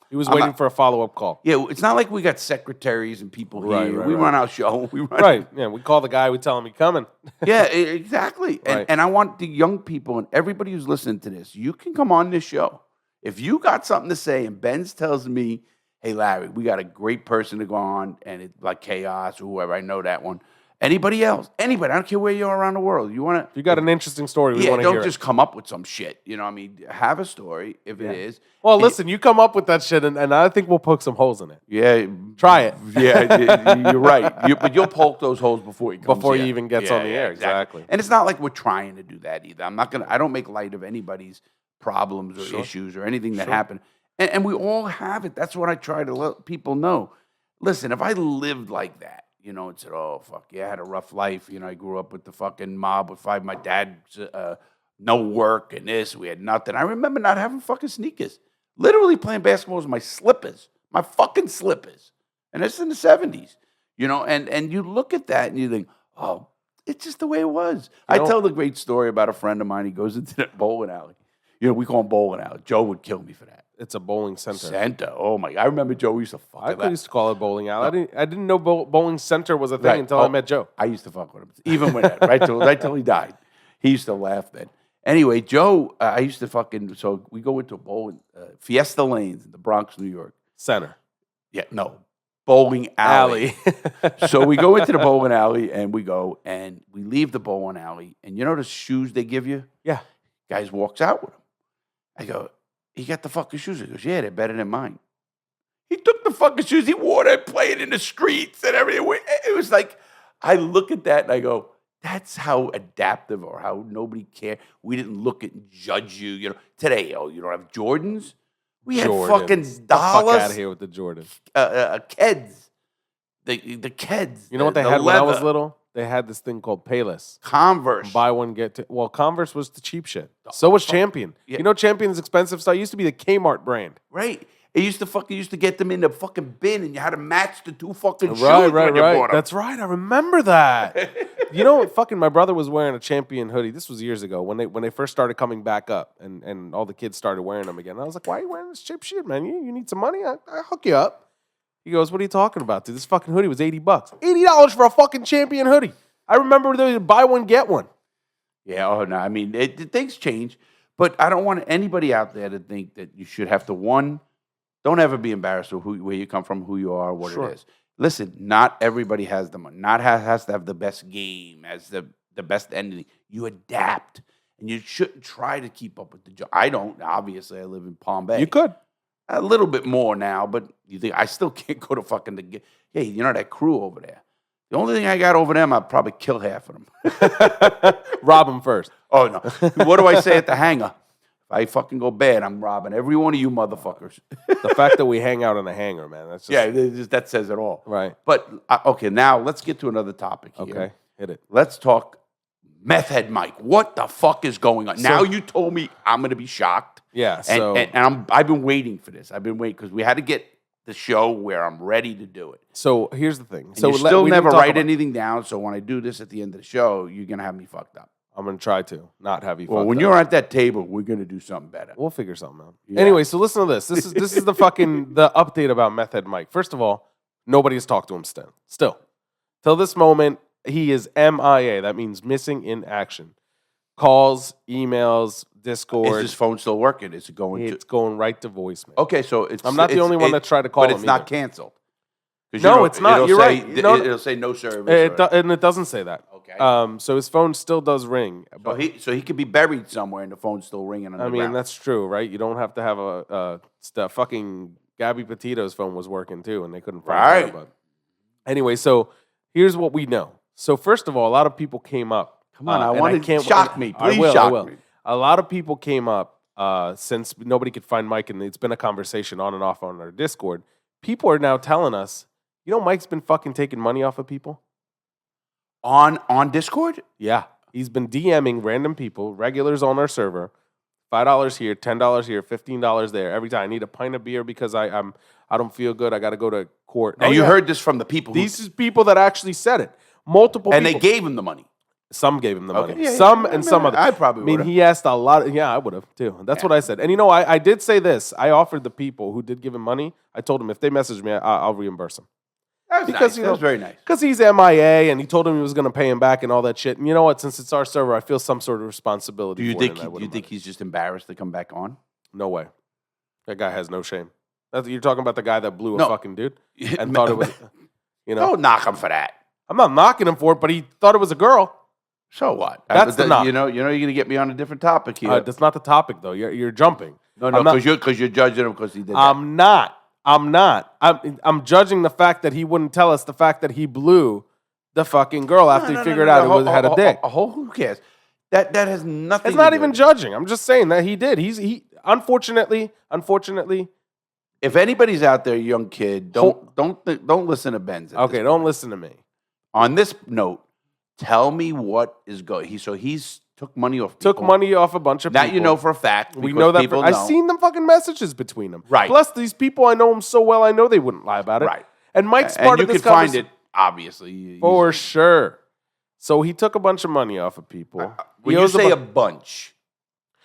He was waiting for a follow-up call. Yeah, it's not like we got secretaries and people here. Right, we run our show. Right. Yeah, we call the guy. We tell him he's coming. Yeah, exactly. Right. And I want the young people and everybody who's listening to this, you can come on this show. If you got something to say and Benz tells me, hey, Larry, we got a great person to go on, and it's like Chaos or whoever. I know that one. Anybody else? Anybody. I don't care where you are around the world. You want to? If you got an interesting story, we want to hear don't just come up with some shit. You know what I mean? Have a story if it is. Well, listen, you come up with that shit, and I think we'll poke some holes in it. Yeah. Try it. Yeah, you're right. But you'll poke those holes before he comes Before here. he even gets on the air. Exactly. And it's not like we're trying to do that either. I don't make light of anybody's problems or issues or anything that happened. And we all have it. That's what I try to let people know. Listen, if I lived like that, and said, oh, fuck, yeah, I had a rough life. I grew up with the fucking mob with five. My dad, no work and this. We had nothing. I remember not having fucking sneakers. Literally playing basketball with my slippers. My fucking slippers. And it's in the 70s. And you look at that and you think, oh, it's just the way it was. I tell the great story about a friend of mine. He goes into that bowling alley. We call them bowling alley. Joe would kill me for that. It's a bowling center. Oh my! I remember Joe used to fuck. I used to call it bowling alley. I didn't know bowling center was a thing until I met Joe. I used to fuck with him, even with that, right till he died. He used to laugh then. Anyway, Joe, I used to fucking. So we go into a bowling Fiesta Lanes in the Bronx, New York. Center. Yeah, no, bowling alley. So we go into the bowling alley and we leave the bowling alley, and you know the shoes they give you? Yeah. Guys walks out with them. I go, he got the fucking shoes. He goes, yeah, they're better than mine. He took the fucking shoes. He wore them, playing in the streets and everything. It was like, I look at that and I go, that's how adaptive or how nobody cared. We didn't look at and judge you. Today, you don't have Jordans? We had fucking dollars. Fuck out of here with the Jordans. Keds. The Keds. You know what they had when I was little? They had this thing called Payless. Converse. Buy one, get two. Well, Converse was the cheap shit. So was Champion. Yeah. Champion's expensive stuff. It used to be the Kmart brand. Right. It used to get them in the fucking bin, and you had to match the two fucking shoes when you bought them. That's right. I remember that. Fucking my brother was wearing a Champion hoodie. This was years ago when they first started coming back up, and all the kids started wearing them again. And I was like, why are you wearing this cheap shit, man? You need some money? I hook you up. He goes, what are you talking about, dude? This fucking hoodie was $80. $80 for a fucking Champion hoodie. I remember they would buy one, get one. Yeah, oh no. I mean, things change, but I don't want anybody out there to think that you should have to, don't ever be embarrassed of where you come from, who you are, what it is. Listen, not everybody has the money. Not has to have the best game, has the best ending. You adapt, and you shouldn't try to keep up with the job. I don't. Obviously, I live in Palm Bay. You could. A little bit more now, but you think I still can't go to fucking hey, that crew over there. The only thing I got over them, I'd probably kill half of them. Rob them first. Oh, no. What do I say at the hangar? If I fucking go bad, I'm robbing every one of you motherfuckers. The fact that we hang out in the hangar, man. That's just, that says it all. Right. But, okay, now let's get to another topic here. Okay, hit it. Let's talk Methhead Mike. What the fuck is going on? Now you told me I'm going to be shocked. Yeah, and I've been waiting for this. I've been waiting because we had to get the show where I'm ready to do it. So here's the thing. And you still never write anything down. So when I do this at the end of the show, you're gonna have me fucked up. I'm gonna try to not have you. Well, when you're at that table, we're gonna do something better. We'll figure something out. Yeah. Anyway, so listen to this. This is the fucking the update about Methhead Mike. First of all, nobody has talked to him still. Till this moment, he is MIA. That means missing in action. Calls, emails, Discord. Is his phone still working? Is it going? It's going right to voicemail. Okay, so I'm not the only one that tried to call him. But it's not canceled. No, it's not. You're right. It'll say no service. And it doesn't say that. Okay. So his phone still does ring. So he could be buried somewhere and the phone's still ringing. I mean, that's true, right? You don't have to have a fucking Gabby Petito's phone was working too, and they couldn't find her. But anyway, so here's what we know. So first of all, a lot of people came up. Come on, I want to shock me. Please shock me. A lot of people came up since nobody could find Mike, and it's been a conversation on and off on our Discord. People are now telling us, Mike's been fucking taking money off of people. On Discord? Yeah. He's been DMing random people, regulars on our server, $5 here, $10 here, $15 there. Every time I need a pint of beer because I don't feel good. I got to go to court. Now you heard this from the people. These is people that actually said it. Multiple people. And they gave him the money. Some gave him the money. Yeah, some other. I probably would. He asked a lot. I would have too. That's what I said. And I did say this. I offered the people who did give him money. I told them if they message me, I'll reimburse them. That was nice. That was very nice. Because he's MIA and he told him he was going to pay him back and all that shit. And you know what? Since it's our server, I feel some sort of responsibility. Do you think he's just embarrassed to come back on? No way. That guy has no shame. You're talking about the guy that blew a No. fucking dude and thought it was, Don't knock him for that. I'm not knocking him for it, but he thought it was a girl. So what? That's the knock. You know, you're gonna get me on a different topic here. That's not the topic, though. You're jumping. No, because you're judging him because he did that. I'm not. I'm judging the fact that he wouldn't tell us the fact that he blew the fucking girl after he figured out it had a dick. Who cares? That has nothing. It's not even judging. I'm just saying that he did. He unfortunately. If anybody's out there, young kid, don't listen to Benz. Okay, don't listen to me. On this note, tell me what is going. He's took money off. People. Took money off a bunch of people. That you know for a fact. We know that. I've seen them fucking messages between them. Right. Plus, these people I know them so well. I know they wouldn't lie about it. Right. And Mike's part of this. You can find it obviously for sure. So he took a bunch of money off of people. When you say a bunch,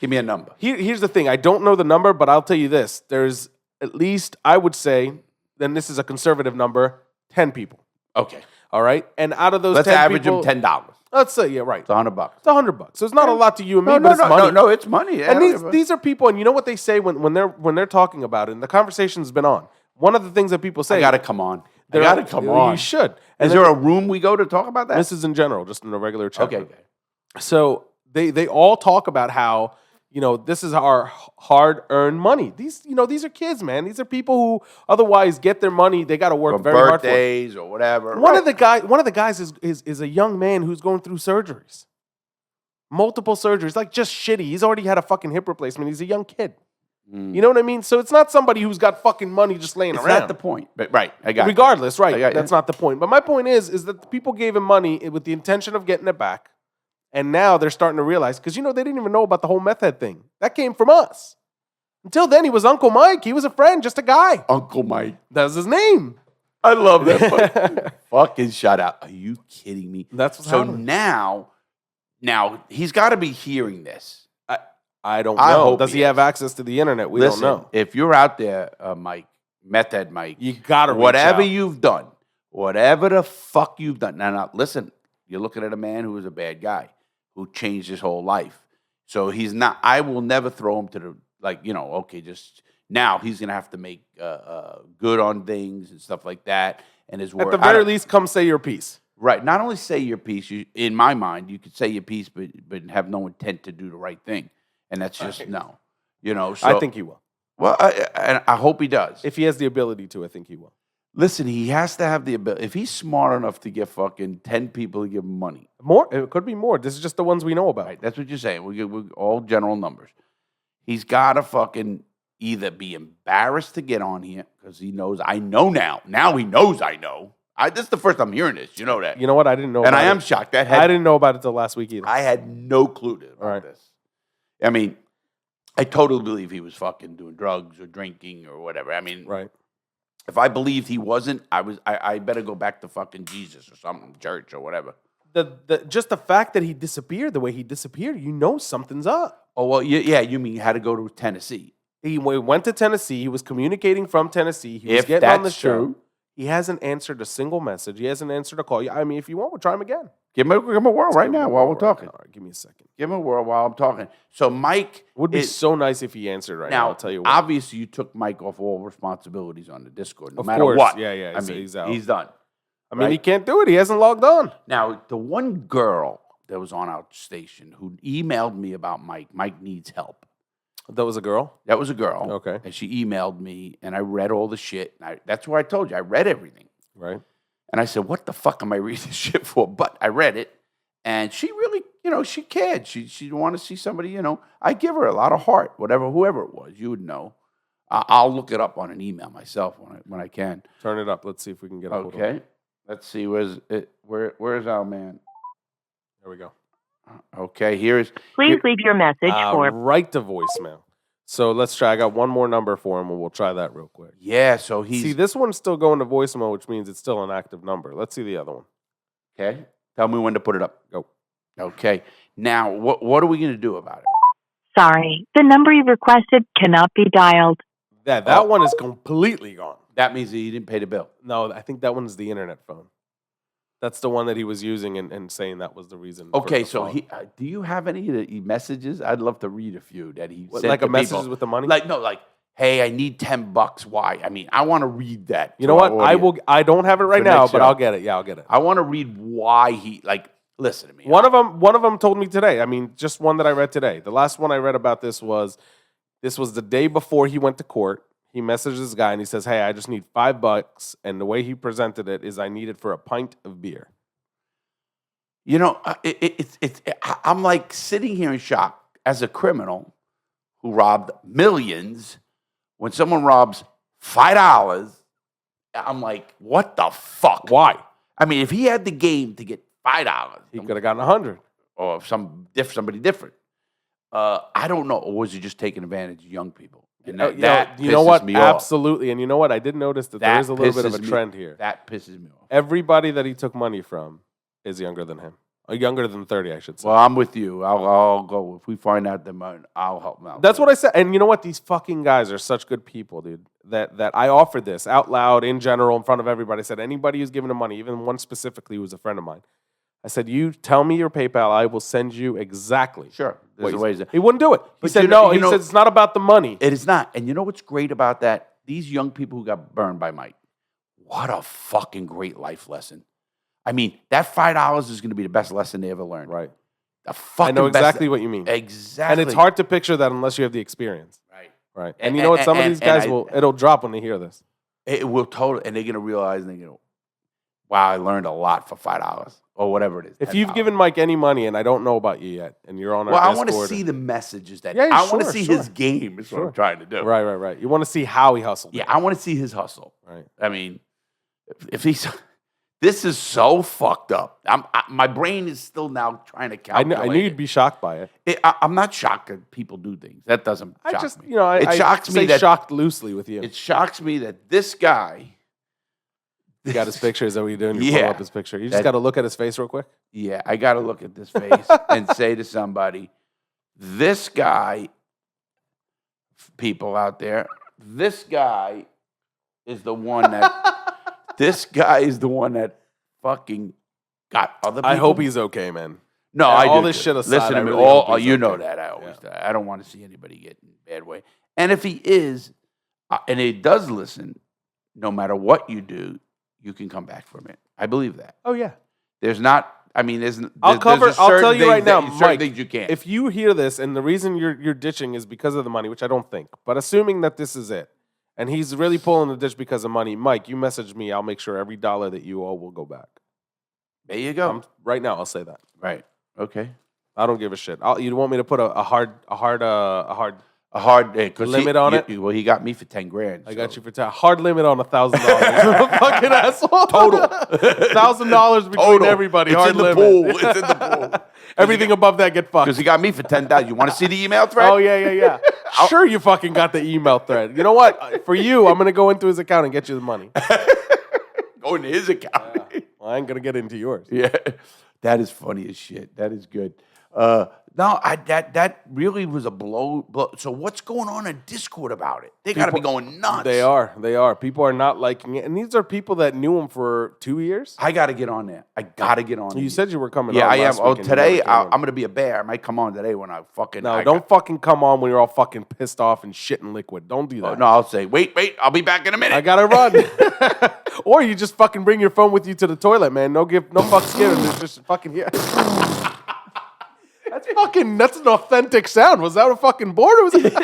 give me a number. Here's the thing. I don't know the number, but I'll tell you this. There's at least, I would say, then this is a conservative number, 10 people. Okay. All right? And out of those let's 10 average people, them $10. Let's say, yeah, right. It's $100. It's $100. So it's not a lot to you and me, but it's money. No, it's money. Yeah, and these are people, and you know what they say when they're talking about it, and the conversation's been on. One of the things that people say, I gotta come on. I gotta come on. You should. Is there a room we go to talk about that? This is in general, just in a regular chat. Okay. So they all talk about how, this is our hard-earned money. These are kids, man. These are people who otherwise get their money. They got to work very hard for it. Birthdays or whatever. One of the guys is a young man who's going through surgeries, multiple surgeries, like just shitty. He's already had a fucking hip replacement. He's a young kid. You know what I mean? So it's not somebody who's got fucking money just laying around. That's not the point. But, right, I got Regardless, it. right, that's not the point. But my point is that the people gave him money with the intention of getting it back. And now they're starting to realize, because, they didn't even know about the whole Methhead thing. That came from us. Until then, he was Uncle Mike. He was a friend, just a guy. Uncle Mike. That was his name. I love that. Fucking shout out. Are you kidding me? That's what's so happening. Now he's got to be hearing this. I don't know. Does he have access to the internet? Listen, don't know. If you're out there, Mike, Methhead Mike, you got to whatever you've done, whatever the fuck you've done. Now, listen, you're looking at a man who is a bad guy, who changed his whole life. So he's not, I will never throw him to the, okay, just now he's going to have to make good on things and stuff like that. And his work. At the very least, come say your piece. Right. Not only say your piece, in my mind, you could say your piece, but have no intent to do the right thing. And that's just no. So, I think he will. Well, I hope he does. If he has the ability to, I think he will. Listen, he has to have the ability. If he's smart enough to get fucking 10 people to give him money. More? It could be more. This is just the ones we know about. Right, that's what you're saying. We're all general numbers. He's got to fucking either be embarrassed to get on here because he knows I know now. Now he knows I know. This is the first I'm hearing this. You know that. You know what? I didn't know and about I am it. shocked. I didn't know about it till last week either. I had no clue about this. I mean, I totally believe he was fucking doing drugs or drinking or whatever. I mean, right. If I believed he wasn't, I better go back to fucking Jesus or something, church or whatever. Just the fact that he disappeared the way he disappeared, something's up. Oh, well, yeah, you mean he had to go to Tennessee. He went to Tennessee. He was communicating from Tennessee. He was getting on the show. True. He hasn't answered a single message. He hasn't answered a call. I mean, if you want, we'll try him again. Give him a whirl right now while we're talking. All right, give me a second. Give him a whirl while I'm talking. So Mike would be so nice if he answered right now. I'll tell you what. Obviously, you took Mike off all responsibilities on the Discord, no matter course. what. Yeah. I mean, he's out. He's done. I mean, he can't do it. He hasn't logged on. Now, the one girl that was on our station who emailed me about Mike, Mike needs help. That was a girl? That was a girl. Okay. And she emailed me, and I read all the shit. That's where I told you. I read everything. Right. And I said, what the fuck am I reading this shit for? But I read it, and she really, she cared. She wanted to see somebody, I give her a lot of heart, whoever it was, you would know. I'll look it up on an email myself when I can. Turn it up. Let's see if we can get a hold of it. Okay. Let's see. Where's our man? There we go. Okay, Please leave your message for... Right to voicemail. So let's try. I got one more number for him, and we'll try that real quick. Yeah, so See, this one's still going to voicemail, which means it's still an active number. Let's see the other one. Okay. Tell me when to put it up. Go. Okay. Now, what are we going to do about it? Sorry, the number you requested cannot be dialed. That one is completely gone. That means that he didn't pay the bill. No, I think that one's the internet phone. That's the one that he was using and saying that was the reason. Okay, so do you have any of the messages? I'd love to read a few that he sent like to a message people. with the money? Like, hey, I need $10. Why? I mean, I want to read that. You know what? I don't have it right now, but I'll get it. Yeah, I'll get it. I want to read why he listen to me. One of them told me today. I mean, just one that I read today. The last one I read about this was the day before he went to court. He messaged this guy and he says, "Hey, I just need $5," and the way he presented it is, I need it for a pint of beer. You know, I'm like sitting here in shock as a criminal who robbed millions. When someone robs $5, I'm like, what the fuck? Why? I mean, if he had the game to get $5, He could have gotten 100. or somebody different. I don't know. Or was he just taking advantage of young people? And that you know pisses what? me off. Absolutely. And you know what? I did notice that there is a little bit of a trend here. That pisses me off. Everybody that he took money from is younger than him. Or younger than 30, I should say. Well, I'm with you. I'll go. If we find out I'll help them out. That's what I said. And you know what? These fucking guys are such good people, dude. That I offered this out loud in general in front of everybody. I said, anybody who's giving him money, even one specifically who was a friend of mine, I said, you tell me your PayPal, I will send you exactly. Sure. There's ways. He wouldn't do it. He But said, you know- no. you He know- said, it's not about the money. It is not. And you know what's great about that? These young people who got burned by Mike. What a fucking great life lesson. I mean, that $5 is going to be the best lesson they ever learned. Right. The fucking I know best exactly what you mean. Exactly. And it's hard to picture that unless you have the experience. Right. Right. And you know what? Some of these guys it'll drop when they hear this. It will totally, and they're going to realize, and they're going to, wow, I learned a lot for $5 or whatever it is. If you've given Mike any money, and I don't know about you yet, and you're on our I Discord. want to see the messages that, Yeah, I want to sure, see sure. his game is what I'm trying to do. Right. You want to see how he hustled. Yeah, I want to see his hustle. Right. I mean, if he's, this is so fucked up. My brain is still now trying to calculate. I knew you'd be shocked by it. I'm not shocked that people do things. That doesn't shock me. I shocks me say that shocked loosely with you. it shocks me that this guy. You got his picture. Is that what you're doing? You Yeah. pull up his picture. You just got to look at his face real quick. Yeah, I got to look at this face and say to somebody, this guy, people out there, this guy is the one that, fucking got other people. I hope he's okay, man. No, Yeah, I all do this too. shit aside, Listen I to me. really hope he's You know okay. that I always. I don't want to see anybody get in a bad way. And if he is, and he does listen, no matter what you do, you can come back from it. I believe that. Oh yeah. There's not. I mean, I'll tell you right now, certain Mike. things you can't. If you hear this, and the reason you're ditching is because of the money, which I don't think, but assuming that this is it, and he's really pulling the ditch because of money, Mike, you message me. I'll make sure every dollar that you owe will go back. There you go. Right now, I'll say that. Right. Okay. I don't give a shit. You want me to put a hard limit on it? Well, he got me for $10,000. I got you for hard limit on $1,000. Fucking asshole. Total. $1,000 between Total. everybody. It's Hard in the limit. pool. It's in the pool. Everything above that get fucked. Because he got me for $10,000. You want to see the email thread? Oh yeah. Sure, you fucking got the email thread. You know what? For you, I'm gonna go into his account and get you the money. Go into his account. Yeah. Well, I ain't gonna get into yours. Yeah, that is funny as shit. That is good. No, that really was a blow. So what's going on in Discord about it? They got to be going nuts. They are. People are not liking it, and these are people that knew him for 2 years. I got to get on there. I got to get on. You said you were coming. Yeah, on I am. last Oh, week and you today never came on. I'm gonna be a bear. I might come on today when I fucking. No, don't fucking come on when you're all fucking pissed off and shitting liquid. Don't do that. Oh, no, I'll say wait. I'll be back in a minute. I gotta run. Or you just fucking bring your phone with you to the toilet, man. No fucks given. It's just fucking here. That's an authentic sound. Was that a fucking board or was it?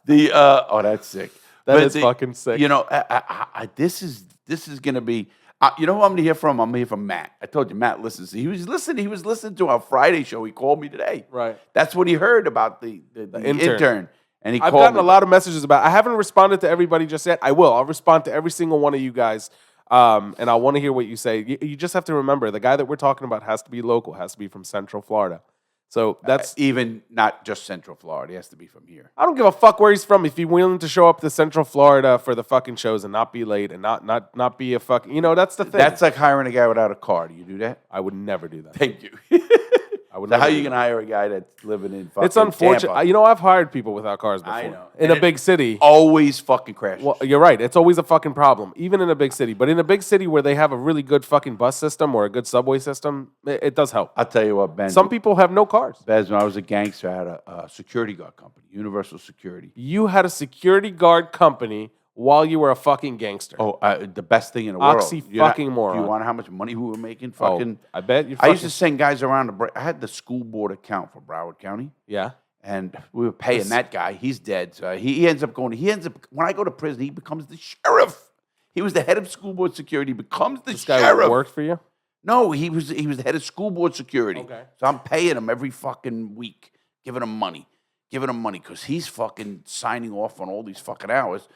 That's sick. That is fucking sick. You know, this is gonna be. You know who I'm gonna hear from? I'm gonna hear from Matt. I told you, Matt listens. He was listening to our Friday show. He called me today. Right. That's what he heard about the intern. And I've gotten a lot of messages about it. I haven't responded to everybody just yet. I will. I'll respond to every single one of you guys. And I want to hear what you say. You just have to remember, the guy that we're talking about has to be local, has to be from Central Florida. So that's even not just Central Florida. He has to be from here. I don't give a fuck where he's from. If he's willing to show up to Central Florida for the fucking shows and not be late and not be a fucking, that's the thing. That's like hiring a guy without a car. Do you do that? I would never do that. Thank you. I would So how never you do gonna hire a guy that's living in fucking It's unfortunate. Tampa? You know, I've hired people without cars before. I know. In And a big city. Always fucking crashes. Well, you're right. It's always a fucking problem, even in a big city. But in a big city where they have a really good fucking bus system or a good subway system, it does help. I'll tell you what, Ben. Some people have no cars. Bez, when I was a gangster, I had a security guard company, Universal Security. You had a security guard company while you were a fucking gangster. Oh, the best thing in the world. Fucking moron. Do you want to know how much money we were making? Fucking. I bet you. I used to send guys around I had the school board account for Broward County. Yeah. And we were paying that guy. He's dead. So he ends up going. When I go to prison, he becomes the sheriff. He was the head of school board security. Becomes the This guy sheriff. worked for you? No, he was the head of school board security. Okay. So I'm paying him every fucking week, giving him money because he's fucking signing off on all these fucking hours.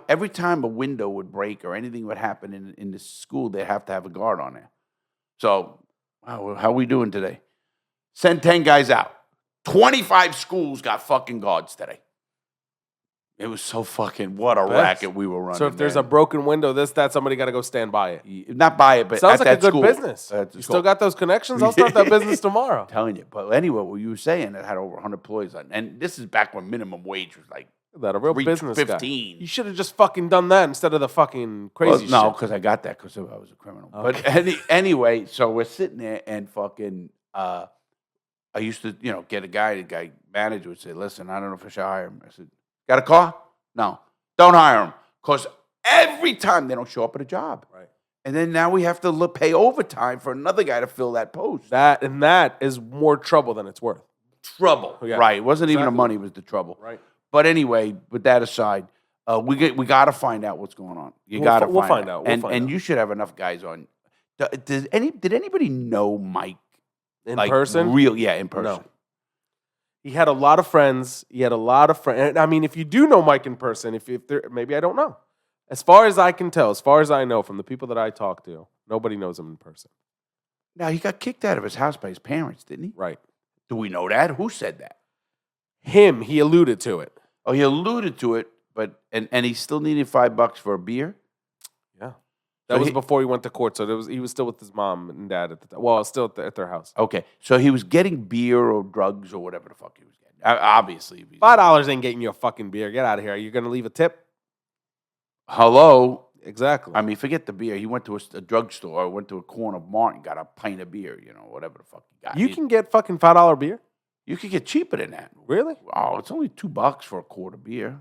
Every time a window would break or anything would happen in the school, they'd have to have a guard on there. So how we doing today? Send 10 guys out. 25 schools got fucking guards today. It was so fucking, what a racket we were running. So if there's a broken window, that, somebody got to go stand by it. Not by it, but sounds at like that a good school. business. You still got those connections? I'll start that business tomorrow. I'm telling you. But anyway, what you were saying, it had over 100 employees on. And this is back when minimum wage was like That a real business 15. guy. You should have just fucking done that instead of the fucking crazy shit. No, because I got that because I was a criminal. Okay. But anyway, so we're sitting there and fucking, I used to, get a guy, the guy manager would say, listen, I don't know if I should hire him. I said, got a car? No. Don't hire him. Because every time they don't show up at a job. Right. And then now we have to pay overtime for another guy to fill that post. That is more trouble than it's worth. Trouble. Yeah. Right. It wasn't even the Exactly. money, it was the trouble. Right. But anyway, with that aside, we got to find out what's going on. We'll got to find out. We'll And find out. you should have enough guys on. Did anybody know Mike In person? In person. No. He had a lot of friends. I mean, if you do know Mike in person, if there, maybe I don't know. As far as I can tell, as far as I know from the people that I talk to, nobody knows him in person. Now, he got kicked out of his house by his parents, didn't he? Right. Do we know that? Who said that? Him, he alluded to it. Oh, he alluded to it, but and he still needed $5 for a beer? Yeah. That was before he went to court, so he was still with his mom and dad at the time. Well, still at their house. Okay, so he was getting beer or drugs or whatever the fuck he was getting. Obviously. $5 ain't getting you a fucking beer. Get out of here. Are you going to leave a tip? Hello? Exactly. I mean, forget the beer. He went to a drugstore, went to a corner of Martin, got a pint of beer, whatever the fuck he got. You can get fucking $5 beer? You could get cheaper than that. Really? Oh, it's only $2 for a quart of beer.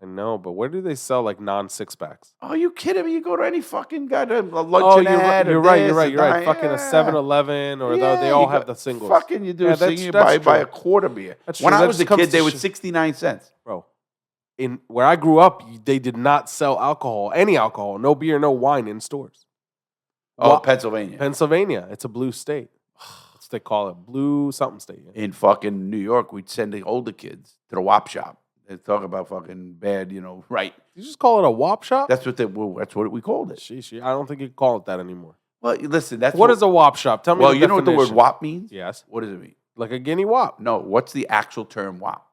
I know, but where do they sell like non-six packs? Oh, you kidding me? You go to any fucking goddamn luncheonette. You're right. Fucking a 7-Eleven or they all have the singles. Fucking you do Yeah, a single, you that's buy a true. quart of beer. That's When true. I That was a just comes kid, to they were sh- 69 cents. Bro, in where I grew up, they did not sell alcohol, any alcohol, no beer, no wine in stores. Oh, Pennsylvania. Pennsylvania. It's a blue state. That's what they call it, blue something state. Yeah. In fucking New York, we'd send the older kids to the Wop Shop. They talk about fucking bad, right. Did you just call it a Wop Shop? That's what we called it. Sheesh, I don't think you can call it that anymore. Well, listen, that's What is a Wop Shop? Tell me. Well, the you know what the word definition. WAP means? Yes. What does it mean? Like a guinea wop. No, what's the actual term WAP?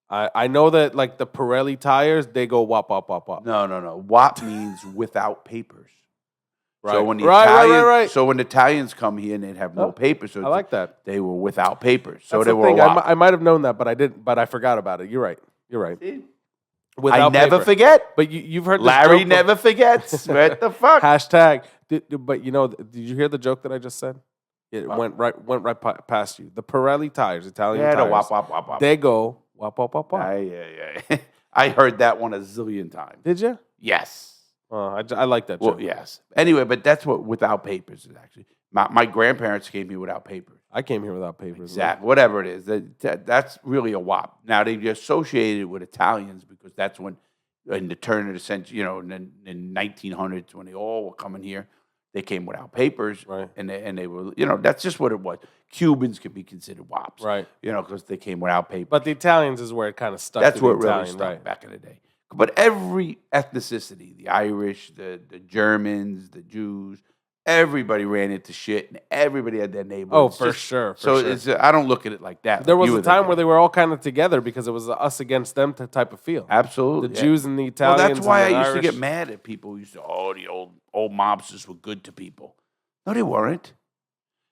I know that like the Pirelli tires, they go wop, wop, wop, wop. No. WAP means without papers. Right. So when the Right. So when Italians come here and they'd have no papers, so I like that. they were without papers. So That's they the were thing. WAP. I might have known that, but I didn't. But I forgot about it. You're right. See? Without I never paper. forget. But you've heard this Larry joke never forgets. What the fuck? Hashtag. But did you hear the joke that I just said? It went right past you. The Pirelli tires, Italian Yeah, tires. the WAP, WAP, WAP, WAP. They go wop, wop, wop, wop. Yeah. I heard that one a zillion times. Did you? Yes. I like that Well, joke. yes. Anyway, but that's what without papers is actually. My grandparents came here without papers. I came here without papers. Exactly. Whatever it is. That's really a WAP. Now, they associated it with Italians because that's when, in the turn of the century, in 1900s, when they all were coming here, they came without papers. Right. And they were, that's just what it was. Cubans could be considered WAPs. Right. Because they came without papers. But the Italians is where it kind of stuck. That's to where the it really Italian, stuck right. back in the day. But every ethnicity, the Irish, the Germans, the Jews, everybody ran into shit, and everybody had their neighbors. Oh, for sure. It's I don't look at it like that. There like was you a were time thinking. where they were all kind of together because it was us against them type of feel. Absolutely. The yeah. Jews and the Well, Italians. that's why I and the used to get Irish. mad at people who used to, the old mobsters were good to people. No, they weren't.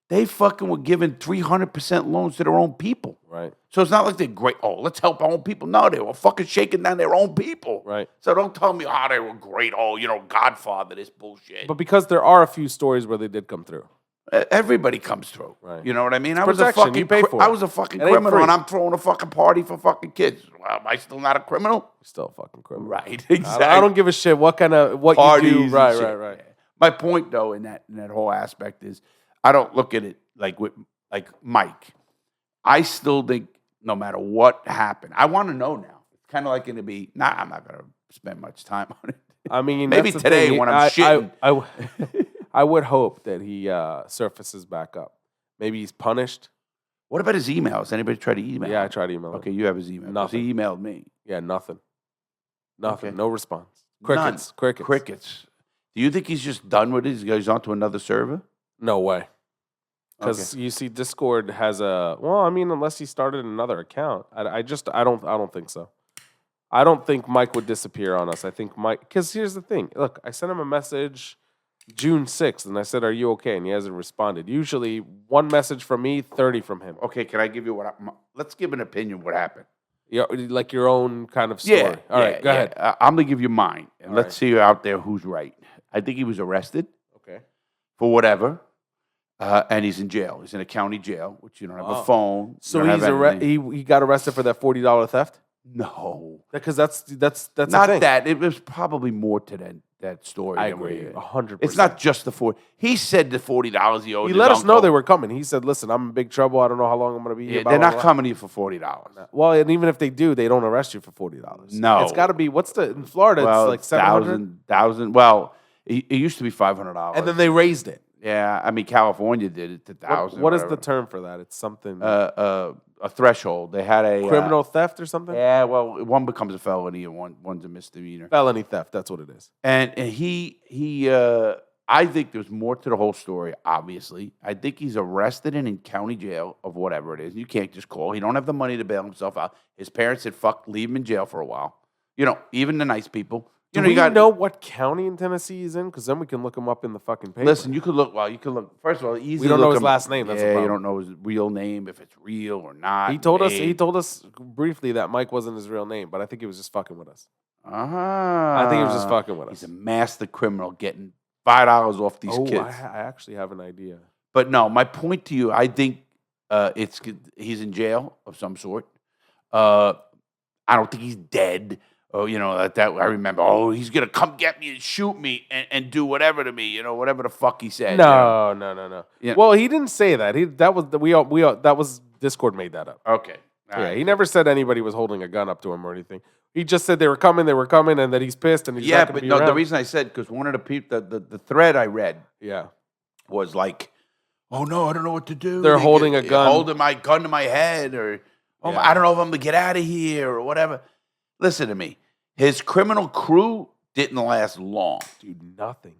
they fucking were giving 300% loans to their own people. Right. So it's not like they're great. Oh, let's help our own people. No, they were fucking shaking down their own people. Right. So don't tell me, oh, they were great. Oh, Godfather, this bullshit. But because there are a few stories where they did come through. Everybody comes through. Right. You know what I mean? It's protection. You pay for it. I was a fucking It ain't criminal, free. and I'm throwing a fucking party for fucking kids. Well, am I still not a criminal? Still a fucking criminal. Right. Exactly. I don't give a shit what Parties you and do. shit. Right. My point, though, in that whole aspect is, I don't look at it like Mike. I still think no matter what happened, I want to know now. It's kind of like going to be, I'm not going to spend much time on it. I mean, maybe that's the today thing. when I'm shitting. I would hope that he surfaces back up. Maybe he's punished. What about his emails? Anybody try to email Yeah, I him? tried to email him. Okay, you have his email. 'Cause Nothing. He emailed me. Yeah, nothing. Nothing. Okay. No response. Crickets. None. Crickets. Crickets. Do you think he's just done with it? He's on to another server? No way. Because you see, Discord has unless he started another account, I don't think so. I don't think Mike would disappear on us. I think Mike, because here's the thing. Look, I sent him a message June 6th, and I said, "Are you okay?" And he hasn't responded. Usually, one message from me, 30 from him. Okay, can I give you let's give an opinion what happened. Yeah, like your own kind of story. All right, go ahead. I'm going to give you mine, and All let's right. see out there who's right. I think he was arrested Okay. for whatever, and he's in jail. He's in a county jail, which you don't have a phone. you So don't have anything. he got arrested for that $40 theft? No. Because that's the Not thing. that. It was probably more to that story. I than we- agree, 100%. It's not just the $40. He said the $40 he owed He his let us know uncle. they were coming. He said, "Listen, I'm in big trouble. I don't know how long I'm going to be here." Yeah, blah, they're blah, not blah. coming to you for $40. Well, and even if they do, they don't arrest you for $40. No. It's got to be, in Florida, Well, it's like 700. thousand. Well, it used to be $500. And then they raised it. Yeah, I mean California did it to $1,000. What is the term for that? It's something a threshold? They had a criminal theft or something? Yeah, well, one becomes a felony and one's a misdemeanor. Felony theft, that's what it is. And he I think there's more to the whole story. Obviously, I think he's arrested and in county jail of whatever it is. You can't just call. He don't have the money to bail himself out. His parents said, "Fuck, leave him in jail for a while." Even the nice people. Do we know what county in Tennessee he's in? Because then we can look him up in the fucking paper. Listen, you could look. Well, you could look. First of all, easy. We don't know his last name. That's the Yeah, you problem. don't know his real name, if it's real or not. He told us briefly that Mike wasn't his real name, but I think he was just fucking with us. I think he was just fucking with us. He's a master criminal getting $5 off these kids. I actually have an idea. But no, my point to you, I think he's in jail of some sort. I don't think he's dead. Oh, that I remember. Oh, he's gonna come get me and shoot me and do whatever to me. Whatever the fuck he said. No. Yeah. Well, he didn't say that. That was Discord made that up. Okay. All Yeah, right. he never said anybody was holding a gun up to him or anything. He just said they were coming, and that he's pissed and he's Yeah, not gonna but be no. around. The reason I said because one of the people, the thread I read Yeah. was like, "Oh no, I don't know what to do." They're holding a gun. holding my gun to my head, or Yeah. I don't know if I'm gonna get out of here or whatever. Listen to me. His criminal crew didn't last long. Dude, nothing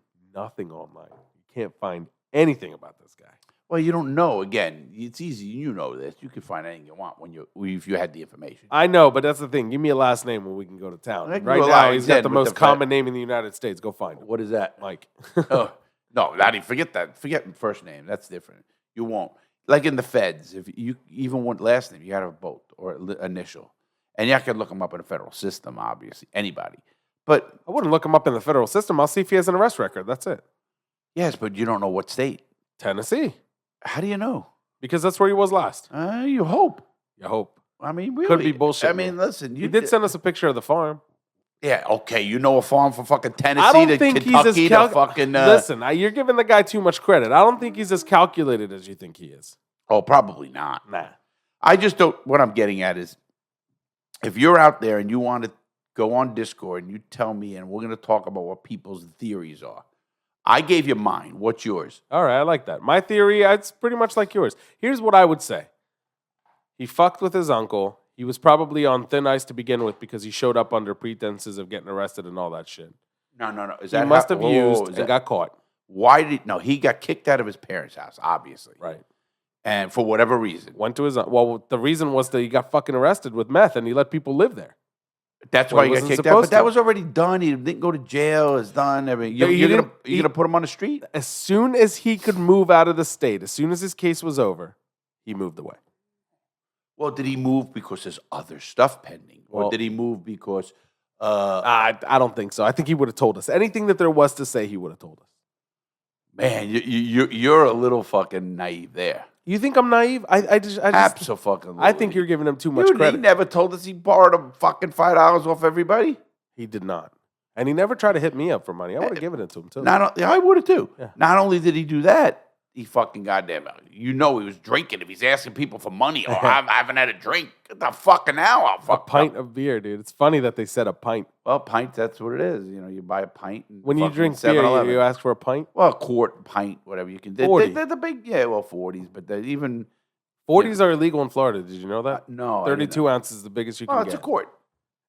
online. You can't find anything about this guy. Well, you don't know. Again, it's easy. You know this. You can find anything you want if you had the information. I know, but that's the thing. Give me a last name when we can go to town. I can Right go now, along he's then got the with most the common name in the United States. Go find him. What is that? Mike. Oh, no, Laddie, forget that. Forget first name. That's different. You won't. Like in the feds, if you even want last name, you got to have both or initial. And you can look them up in the federal system, obviously. Anybody. But I wouldn't look him up in the federal system. I'll see if he has an arrest record. That's it. yes, but you don't know what state. Tennessee. How do you know? Because that's where he was last. You hope. You hope. I mean, really. Could be bullshit, I mean, listen. He did send us a picture of the farm. Yeah, okay. You know a farm from fucking Tennessee I don't to think Kentucky he's as to fucking... Listen, you're giving the guy too much credit. I don't think he's as calculated as you think he is. Oh, probably not. Nah. I just don't... What I'm getting at is, if you're out there and you want to go on Discord and you tell me, and we're going to talk about what people's theories are. I gave you mine. What's yours? All right, I like that. My theory, it's pretty much like yours. Here's what I would say. He fucked with his uncle. He was probably on thin ice to begin with because he showed up under pretenses of getting arrested and all that shit. No. Is He that must how- have whoa, used is and that- got caught. Why did... No, he got kicked out of his parents' house, obviously. Right. And for whatever reason. Went to his... Well, the reason was that he got fucking arrested with meth and he let people live there. That's Well, why he you got wasn't kicked out. supposed But that to. was already done. He didn't go to jail. It's done. I mean, No, you're didn't- gonna put him on the street? As soon as he could move out of the state, as soon as his case was over, he moved away. Well, did he move because there's other stuff pending, or Well- did he move because? I don't think so. I think he would have told us anything that there was to say. He would have told us. Man, you're a little fucking naive there. You think I'm naive? I just Absolutely. I think you're giving him too much Dude, credit. he never told us he borrowed a fucking $5 off everybody. He did not, and he never tried to hit me up for money. I would have given it to him too. I would have too. Yeah. Not only did he do that, he fucking goddamn. He was drinking. If he's asking people for money, I haven't had a drink. Get the fucking hell out. A pint of beer, dude. It's funny that they said a pint. Well, pint. That's what it is. You buy a pint. And When you fucking drink beer, 7-Eleven. you ask for a pint. Well, a quart, pint, whatever you can. 40. They're the big, 40s, but they're even 40s are illegal in Florida. Did you know that? no. I didn't 32 know. ounces is the biggest you can Oh, get. it's a quart.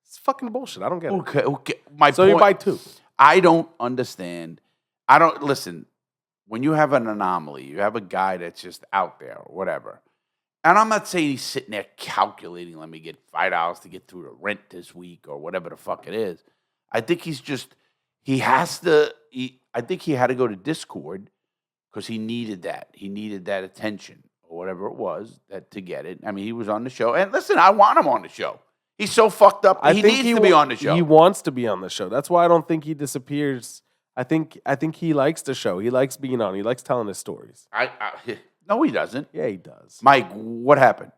It's fucking bullshit. I don't get it. Okay. My So point, you buy two. I don't understand. I don't listen. When you have an anomaly, you have a guy that's just out there or whatever. And I'm not saying he's sitting there calculating, let me get $5 to get through the rent this week or whatever the fuck it is. I think I think he had to go to Discord because he needed that. He needed that attention or whatever it was to get it. I mean, he was on the show. And listen, I want him on the show. He's so fucked up. He needs to be on the show. He wants to be on the show. That's why I don't think he disappears. I think he likes the show. He likes being on. He likes telling his stories. No, he doesn't. Yeah, he does. Mike, what happened?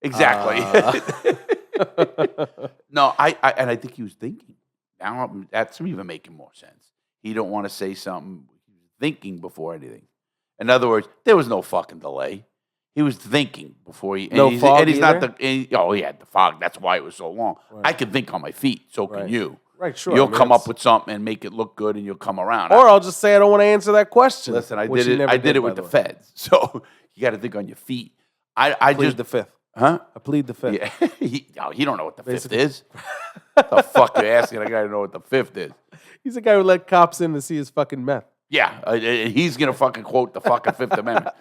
Exactly. No, I think he was thinking. Now that's even making more sense. He don't want to say something. He was thinking before anything. In other words, there was no fucking delay. He was thinking before he. No fog and he's not either? he had the fog. That's why it was so long. Right. I can think on my feet. So can Right. you. Right, sure. You'll I mean, come up it's- with something and make it look good, and you'll come around. Or I'll just say I don't want to answer that question. Listen, I which did he it. never I did it by with the way. feds. So you got to think on your feet. I Plead just the fifth. huh? I plead the fifth. Yeah, he don't know what the Basically. fifth is. The fuck you asking a guy to know what the fifth is? He's the guy who let cops in to see his fucking meth. Yeah, he's gonna fucking quote the fucking Fifth Amendment.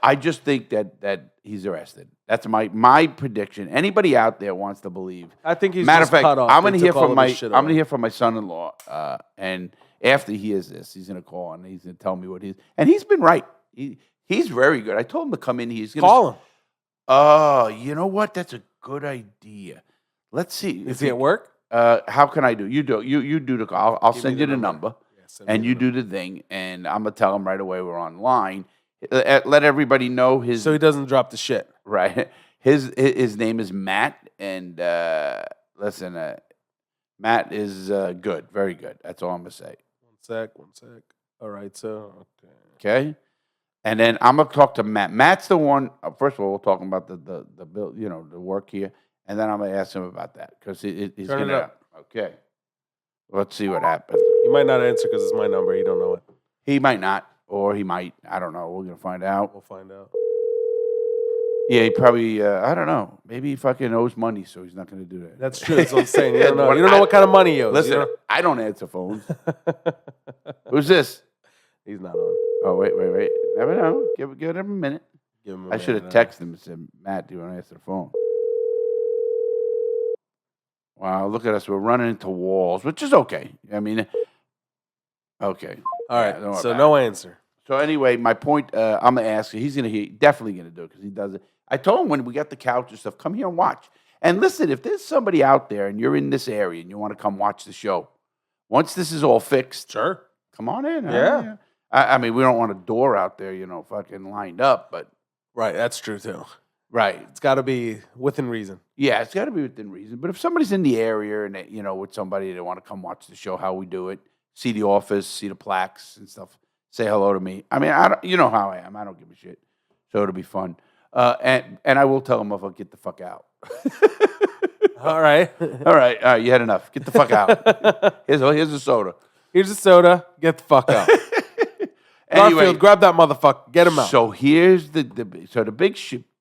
I just think that he's arrested. That's my prediction. Anybody out there wants to believe? I think he's Matter just of fact, cut off. I'm They gonna hear took all from of my his shit I'm gonna away. hear from my son-in-law, and after he hears this, he's gonna call and he's gonna tell me what and he's been right. He's very good. I told him to come in. He's gonna Call him. Oh, you know what? That's a good idea. Let's see. Is he at work? How can I do? You do. You do the call. I'll Give send me you the the number. number, Yeah, send me and the you number. do the thing. And I'm gonna tell him right away we're online. Let everybody know his So he doesn't drop the shit. right. His name is Matt, and listen, Matt is good, very good. That's all I'm gonna say. One sec. All right, so okay. Okay. And then I'm gonna talk to Matt. Matt's the one. First of all, we're talking about the bill, the work here, and then I'm gonna ask him about that because he's Turn it gonna. up. Okay, let's see what happens. He might not answer because it's my number. He don't know it. He might not, or he might. I don't know. We're gonna find out. We'll find out. Yeah, he probably. I don't know. Maybe he fucking owes money, so he's not gonna do that. That's true. That's what I'm saying. You don't know. What You don't know what kind of money he owes. Listen, You know? I don't answer phones. Who's this? He's not on. Oh wait. Never know. Give him a minute. Give him a I should have minute. texted him and said, Matt, do you want to answer the phone? Wow, look at us. We're running into walls, which is okay. I mean, okay. All Yeah, don't right. worry So about no answer. So anyway, my point, I'm going to ask you. He's definitely going to do it because he does it. I told him when we got the couch and stuff, come here and watch. And listen, if there's somebody out there and you're in this area and you want to come watch the show, once this is all fixed, Sure. come on in. huh? Yeah. I mean, we don't want a door out there, fucking lined up, but Right. That's true too. right. It's got to be within reason. Yeah, it's got to be within reason. But if somebody's in the area and they, with somebody, they want to come watch the show, how we do it, see the office, see the plaques and stuff, say hello to me. I mean, you know how I am. I don't give a shit. So it'll be fun. And I will tell them if I'll get the fuck out. All right. All right, you had enough. Get the fuck out. Here's a soda. Here's a soda. Get the fuck out. Anyway, Garfield, grab that motherfucker. Get him out. so here's the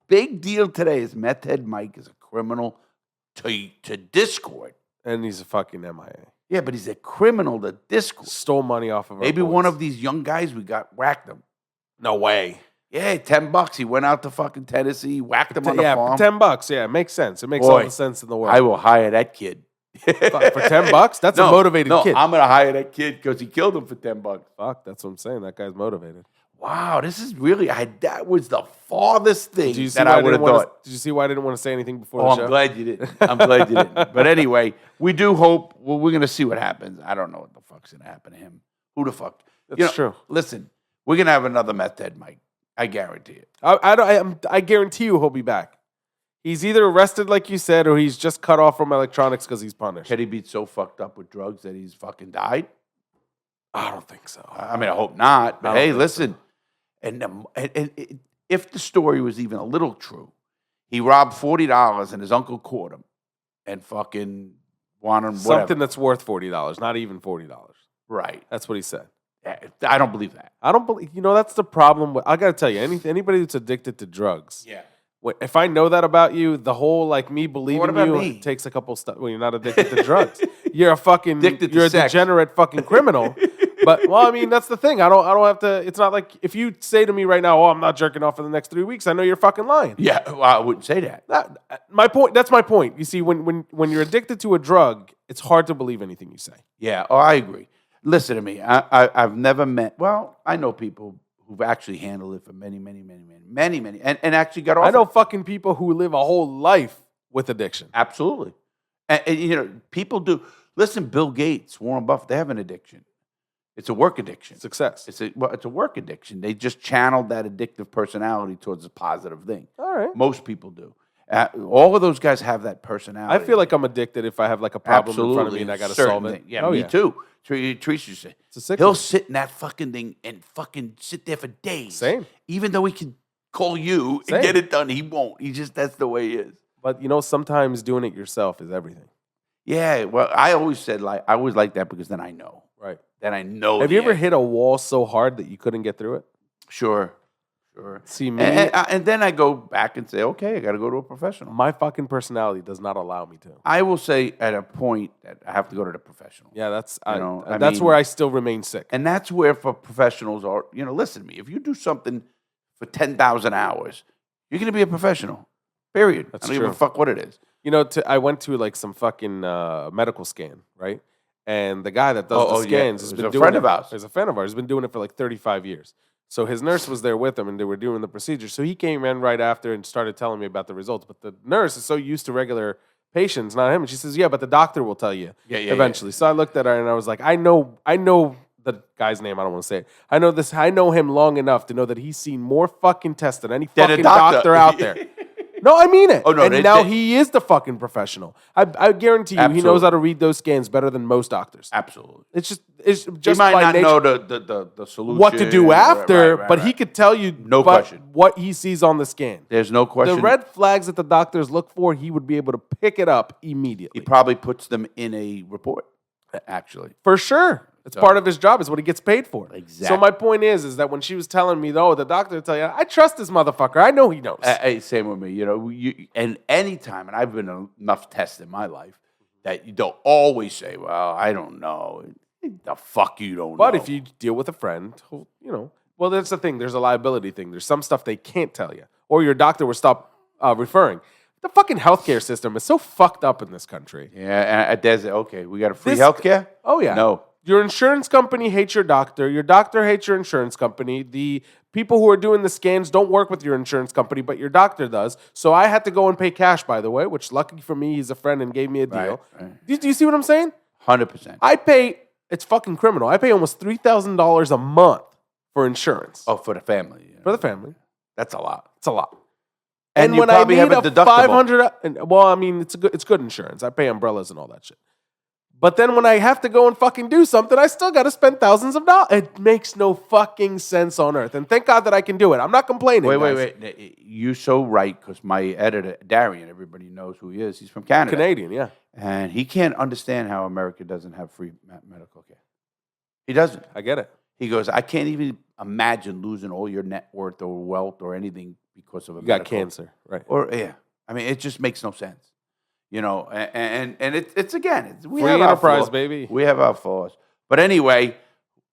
big deal today is Methhead Mike is a criminal to Discord. And he's a fucking MIA. Yeah, but he's a criminal to Discord. Stole money off of our Maybe boys. one of these young guys we got whacked him. No way. Yeah, $10. He went out to fucking Tennessee, whacked him on the farm. For $10. Yeah, it makes sense. It makes all the sense in the world. I will hire that kid. For $10? That's a motivated kid. I'm gonna hire that kid because he killed him for $10. Fuck, that's what I'm saying. That guy's motivated. Wow, this is really that was the farthest thing Did you see that why I would have thought. Did you see why I didn't want to say anything before Oh, the show? I'm glad you didn't. I'm glad you didn't. But anyway, we do hope. Well, we're gonna see what happens. I don't know what the fuck's gonna happen to him. Who the fuck? That's true. Listen, we're gonna have another Methhead, Mike. I guarantee it. I guarantee you he'll be back. He's either arrested, like you said, or he's just cut off from electronics because he's punished. Can he be so fucked up with drugs that he's fucking died? I don't think so. I mean, I hope not. But I don't hey, think listen, and if the story was even a little true, he robbed $40 and his uncle caught him and fucking wanted him whatever. Something that's worth $40, not even $40. Right. That's what he said. I don't believe that. I don't believe. That's the problem. I got to tell you, anybody that's addicted to drugs. Yeah. If I know that about you, the whole like me believing about you me? takes a couple steps. Well, you're not addicted to drugs. You're a fucking Addicted to you're a sex. degenerate fucking criminal. But well, I mean, that's the thing. I don't have to. It's not like if you say to me right now, "Oh, I'm not jerking off for the next 3 weeks," I know you're fucking lying. Yeah, well, I wouldn't say that. My point. That's my point. You see, when you're addicted to a drug, it's hard to believe anything you say. Yeah, I agree. Listen to me. I've never met. Well, I know people who've actually handled it for many, and actually got off. I know it. fucking people who live a whole life with addiction. Absolutely, and people do. Listen, Bill Gates, Warren Buffett, they have an addiction. It's a work addiction. Success. It's a work addiction. They just channeled that addictive personality towards a positive thing. All right. Most people do. All of those guys have that personality. I feel like I'm addicted if I have like a problem in front of me and I got to solve it. Yeah, me too. Teresa said, he'll sit in that fucking thing and fucking sit there for days. Same. Even though he can call you and get it done, he won't. That's the way he is. But sometimes doing it yourself is everything. Yeah, well, I always said I always like that because then I know. Right. Then I know. Have you ever hit a wall so hard that you couldn't get through it? Sure. See, me, and then I go back and say, okay, I got to go to a professional. my fucking personality does not allow me to. I will say at a point that I have to go to the professional. Yeah, that's mean, where I still remain sick. And that's where for professionals are, listen to me. If you do something for 10,000 hours, you're going to be a professional, period. That's I don't give true. a fuck what it is. I went to like some fucking medical scan, right? And the guy that does the scans has been doing it. He's a friend of ours. He's been doing it for like 35 years. So his nurse was there with him, and they were doing the procedure. So he came in right after and started telling me about the results. But the nurse is so used to regular patients, not him. And she says, "Yeah, but the doctor will tell you eventually." So I looked at her and I was like, "I know the guy's name. I don't want to say it. I know this. I know him long enough to know that he's seen more fucking tests than any fucking doctor out there." No, I mean it. Oh, no, and he is the fucking professional. I guarantee you, he knows how to read those scans better than most doctors. Absolutely. It's just He might by not nature, know the solution. what to do after, but he right. could tell you No question. what he sees on the scan. There's no question. The red flags that the doctors look for, he would be able to pick it up immediately. He probably puts them in a report, actually. For sure. It's part of his job. It's what he gets paid for. Exactly. So my point is that when she was telling me, though, the doctor would tell you, I trust this motherfucker. I know he knows. Hey, same with me. And anytime, and I've been enough tests in my life that you don't always say, well, I don't know. The fuck you don't know. But if you deal with a friend who, well, that's the thing. There's a liability thing. There's some stuff they can't tell you. Or your doctor will stop referring. The fucking healthcare system is so fucked up in this country. Yeah, and we got a free healthcare? Oh, yeah. No. Your insurance company hates your doctor. Your doctor hates your insurance company. The people who are doing the scans don't work with your insurance company, but your doctor does. So I had to go and pay cash, by the way, which lucky for me, he's a friend and gave me a deal. Right. Do you see what I'm saying? 100%. It's fucking criminal. I pay almost $3,000 a month for insurance. Oh, for the family. Yeah. For the family. That's a lot. It's a lot. And you when probably I need have a a deductible. $500, it's good insurance. I pay umbrellas and all that shit. But then when I have to go and fucking do something, I still got to spend thousands of dollars. It makes no fucking sense on earth. And thank God that I can do it. I'm not complaining. Wait. You're so right, because my editor, Darian, everybody knows who he is. He's from Canada. Canadian, yeah. And he can't understand how America doesn't have free medical care. He doesn't. I get it. He goes, I can't even imagine losing all your net worth or wealth or anything because of a You got medical. cancer, right? I mean, it just makes no sense. And it's again, we Free have our enterprise, flaws. baby. We have our flaws. But anyway,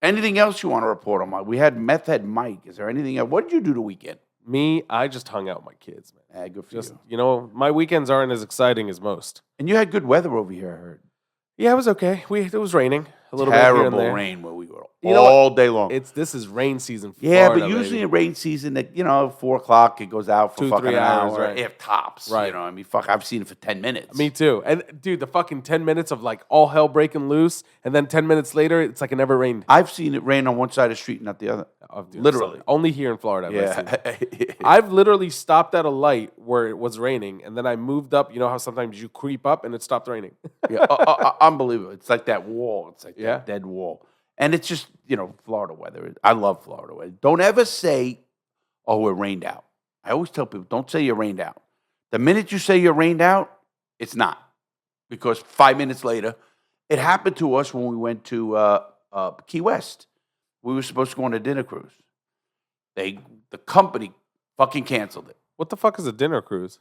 Anything else you want to report on? We had Methhead Mike. Is there anything else? What did you do the weekend? Me, I just hung out with my kids, man. Good for Just, you. you know, my weekends aren't as exciting as most. And you had good weather over here, I heard. Yeah, it was okay. It was raining a little bit here and Terrible there. rain where we were You know what? all day long. This is rain season. For Yeah, Florida, but usually baby. in rain season, at 4 o'clock, it goes out for 2-3 fucking an hours, hour, right. if tops. Right. You know, I mean, fuck, I've seen it for 10 minutes. Me too. And dude, the fucking 10 minutes of like all hell breaking loose, and then 10 minutes later, it's like it never rained. I've seen it rain on one side of the street, not the other. Oh, dude, Literally. so only here in Florida. I've seen it. Yeah. I've literally stopped at a light where it was raining, and then I moved up. You know how sometimes you creep up and it stopped raining? Yeah, unbelievable. It's like that wall. It's like Yeah. that dead wall. And it's just, Florida weather. I love Florida weather. Don't ever say, oh, it rained out. I always tell people, don't say you rained out. The minute you say you're rained out, it's not. Because 5 minutes later, it happened to us when we went to Key West. We were supposed to go on a dinner cruise. The company fucking canceled it. What the fuck is a dinner cruise?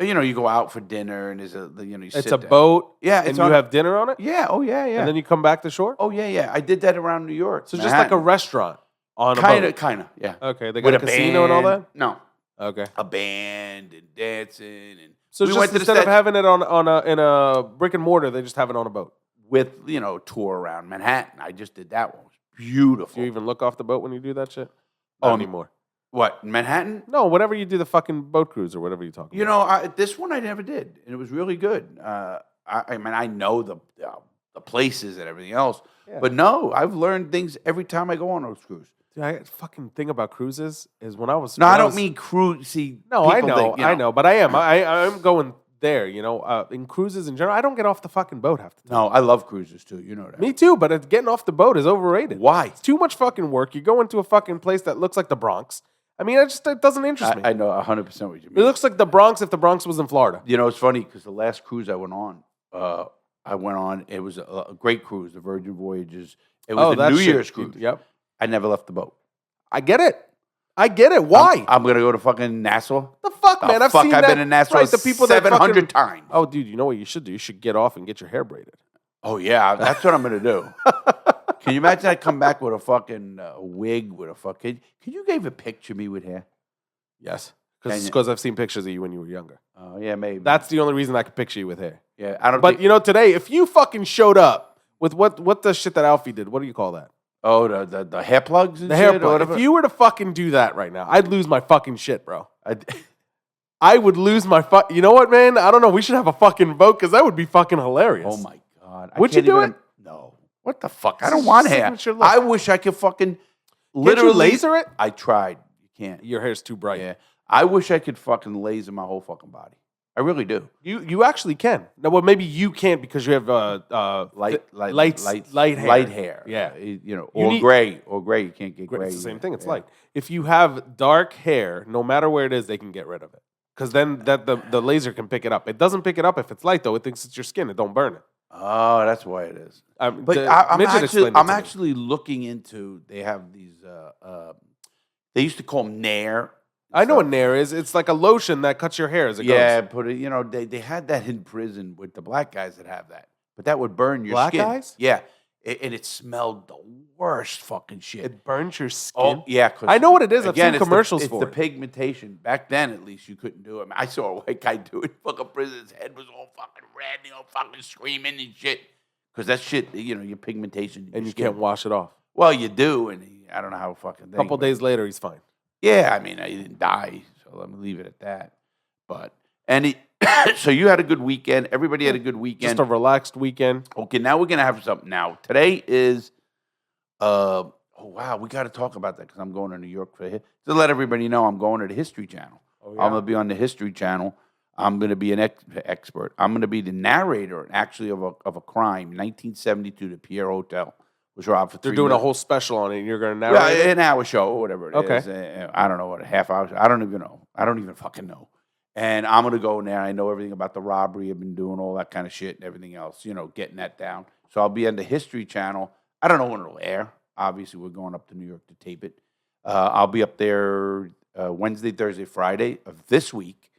You go out for dinner and there's you It's sit a there. boat. Yeah, and it's you on- have dinner on it. Yeah, oh yeah, yeah. And then you come back to shore. Oh yeah. I did that around New York. So just like a restaurant on a boat. Kind of, yeah. Okay, they got a casino and all that. No, Okay. a band and dancing and So we just went to the instead of Statue- having it in a brick and mortar, they just have it on a boat. with tour around Manhattan. I just did that one. It was beautiful. Do you even look off the boat when you do that shit? Not Oh, anymore. What, Manhattan? No, whenever you do the fucking boat cruise or whatever you talk about. This one I never did, and it was really good. I know the places and everything else, Yeah. but no, I've learned things every time I go on those cruises. Dude, I fucking thing about cruises is when I was. No, when I don't was- mean cruise. See, No, I people know, think, I know, but I am. I'm going there. In cruises in general, I don't get off the fucking boat half the time. No, I love cruises too. You know that. Me too, but getting off the boat is overrated. Why? It's too much fucking work. You go into a fucking place that looks like the Bronx. I mean, it doesn't interest me. I know 100% what you It mean. looks like the Bronx if the Bronx was in Florida. It's funny because the last cruise I went on, it was a great cruise, the Virgin Voyages. It was the that New shit, Year's dude. cruise. Yep. I never left the boat. I get it. Why? I'm gonna go to fucking Nassau. the fuck, man? I've seen I've that. been in Nassau Right, the people that 700 fucking- times. Oh, dude, you know what you should do? You should get off and get your hair braided. Oh yeah, that's what I'm gonna do. Can you imagine I come back with a fucking wig with a fucking? Can you give a picture of me with hair? Yes. Can you? Because I've seen pictures of you when you were younger. Oh yeah, maybe. That's the only reason I could picture you with hair. yeah. I don't. But think, today, if you fucking showed up with what the shit that Alfie did, what do you call that? oh, the hair plugs and The shit hair or plug. whatever? If you were to fucking do that right now, I'd lose my fucking shit, bro. I- I would lose my You know what, man? I don't know. We should have a fucking vote because that would be fucking hilarious. oh my god. Would you can't do even- it? No. What the fuck? I It's don't your want hair. signature look. I wish I could fucking Can't you literally laser it? I tried. You can't. Your hair's too bright. Yeah. I wish I could fucking laser my whole fucking body. I really do. You actually can. No, well, maybe you can't because you have Light light hair. Yeah. You Or need- gray. Or gray. You can't get gray. It's the same either. thing. It's Yeah. light. If you have dark hair, no matter where it is, they can get rid of it. Because then the laser can pick it up. It doesn't pick it up if it's light, though. It thinks it's your skin. It don't burn it. Oh, that's why it is. But The I'm midget explained it I'm to me. actually looking into. They have these. They used to call them Nair. I know what Nair is. It's like a lotion that cuts your hair as it Yeah, goes. put it. They had that in prison with the black guys that have that, but that would burn your Black skin. guys? Yeah, and it smelled the worst fucking shit. It burns your skin. Oh yeah, 'cause I know what it is. I've again, seen it's commercials it's for the it. pigmentation. Back then, at least, you couldn't do it. I mean, I saw a white guy do it. Fucking prison, his head was all fucking red, fucking screaming and shit. Because that shit, your pigmentation. in And your you skin. can't wash it off. Well, you do, and I don't know how fucking. A couple days later, he's fine. Yeah, I mean, he didn't die, so let me leave it at that. But so you had a good weekend. Everybody had a good weekend. Just a relaxed weekend. Okay, now we're gonna have something. Now today is, oh wow, we got to talk about that because I'm going to New York to let everybody know I'm going to the History Channel. Oh, I'm gonna be on the History Channel. I'm gonna be an expert. I'm gonna be the narrator, actually, of a crime, 1972, the Pierre Hotel was robbed for. They're $3 doing a million. whole special on it, and you're going to narrate Yeah, it? an hour show or whatever it is. Okay. I don't know what, a half hour. I don't even know. I don't even fucking know. And I'm gonna go in there. I know everything about the robbery. I've been doing all that kind of shit and everything else. Getting that down. So I'll be on the History Channel. I don't know when it'll air. Obviously, we're going up to New York to tape it. I'll be up there Wednesday, Thursday, Friday of this week.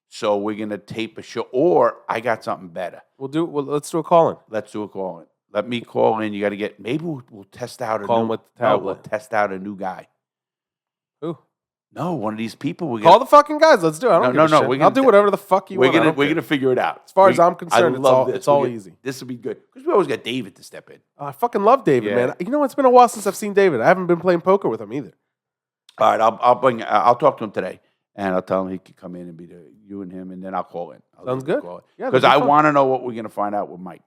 So we're gonna tape a show. Or I got something better. Let's do a call-in. Let's do a call in. let me call in. You got to get. Maybe we'll test out a Call new. him with the No, tablet. we'll test out a new guy. Who? No, one of these people. We Call the fucking guys. Let's do it. I don't No, give no, a no, we're shit. I'll gonna do whatever the fuck you want. We're gonna figure it out. As far as I'm concerned, it's all easy. This will be good because we always got David to step in. I fucking love David, Yeah. man. You know, it's been a while since I've seen David. I haven't been playing poker with him either. All right, I'll talk to him today, and I'll tell him he can come in and be you and him, and then I'll call in. Sounds good. Yeah, Because I want to know what we're gonna find out with Mike.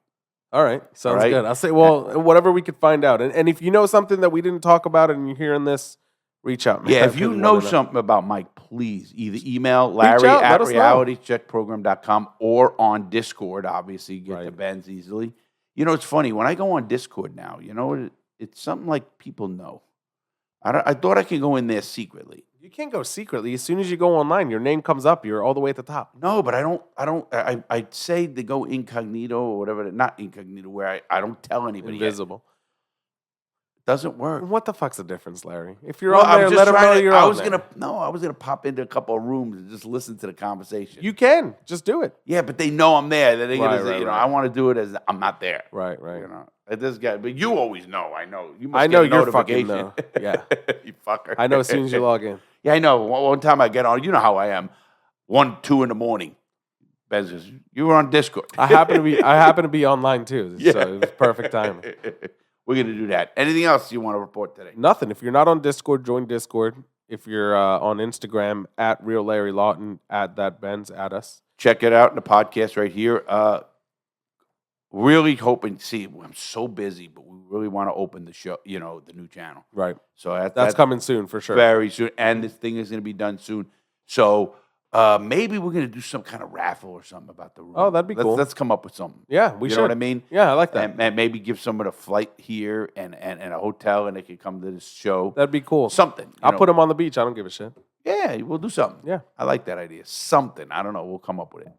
All right, sounds right? good. I'll say, well, whatever we could find out, and if you know something that we didn't talk about and you're hearing this, reach out, man. Yeah, I if you really know wanna something about Mike, please either email Larry out, at let us know. realitycheckprogram.com or on Discord. Obviously, get the Right. Benz easily. You know, it's funny when I go on Discord now. You know, it's something like people know. I thought I could go in there secretly. You can't go secretly. As soon as you go online, your name comes up. You're all the way at the top. No, but I say to go incognito or whatever. Not incognito, where I don't tell anybody. Yet. Invisible. Doesn't work. What the fuck's the difference, Larry? If you're Well, on there, I'm just let them know trying to- you're I on was there. gonna pop into a couple of rooms and just listen to the conversation. You can. Just do it. Yeah, but they know I'm there. They're gonna Right, say, right, you know, right. I want to do it as I'm not there. Right, right. You know, this guy. But you always know. I know. You must I know get a you're fucking notification. Yeah. You fucker. I know as soon as you log in. Yeah, I know. One time I get on. You know how I am. 1, 2 in the morning. Ben says, "You were on Discord." I happen to be online too. So it was perfect timing. We're gonna do that. Anything else you want to report today? Nothing. If you're not on Discord, join Discord. If you're on Instagram, at Real Larry Lawton, at that Benz, at us. Check it out in the podcast right here. Really hoping. See, I'm so busy, but we really want to open the show. You know, the new channel. Right. So That's coming soon for sure. very soon, and this thing is going to be done soon. So maybe we're going to do some kind of raffle or something about the room. Oh, that'd be cool. Let's come up with something. Yeah, we you should. know what I mean? Yeah, I like that. And maybe give someone a flight here and a hotel, and they can come to this show. That'd be cool. Something. I'll put them on the beach. I don't give a shit. Yeah, we'll do something. Yeah. I like that idea. Something. I don't know. We'll come up with it.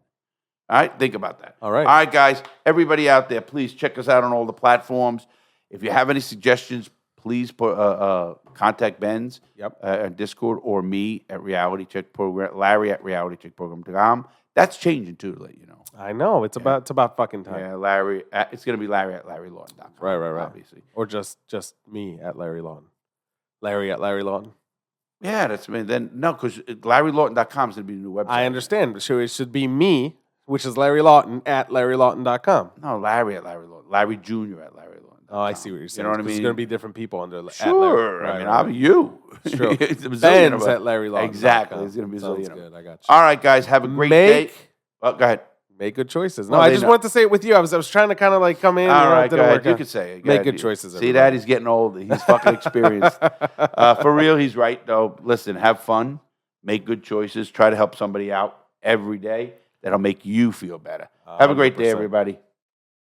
All right, think about that. All right. All right, guys. Everybody out there, please check us out on all the platforms. If you have any suggestions, please contact Benz on Discord or me at Reality Check Program, Larry at realitycheckprogram.com. That's changing too, to let you know. I know. It's about fucking time. Yeah, Larry. It's going to be Larry at LarryLawton.com. Right. Obviously. Or just me at Larry Lawton. Larry at Larry Lawton. Yeah, then no, because LarryLawton.com is going to be the new website. I understand. So it should be me, which is Larry Lawton at LarryLawton.com. No, Larry at Larry Lawton. Larry Jr. at LarryLawton. Oh, I see what you're saying. You know what I 'Cause mean? There's going to be different people under. Sure. At I mean, right. I'll be you. It's true. It's a bazillion Benz of us. at Larry Lawton. Exactly. It's going to be Sounds zillion. good. I got you. All right, guys. Have a great day. Oh, go ahead. Make good choices. No, No, I they just know. wanted to say it with you. I was trying to kind of like come in. All you know, right, it go didn't ahead. work You out. can say it. Go Make ahead. good choices. See everybody. that? He's getting old. He's fucking experienced. For real, he's right, though. Listen, have fun. Make good choices. Try to help somebody out every day. That'll make you feel better. Have a great day, 100%. everybody.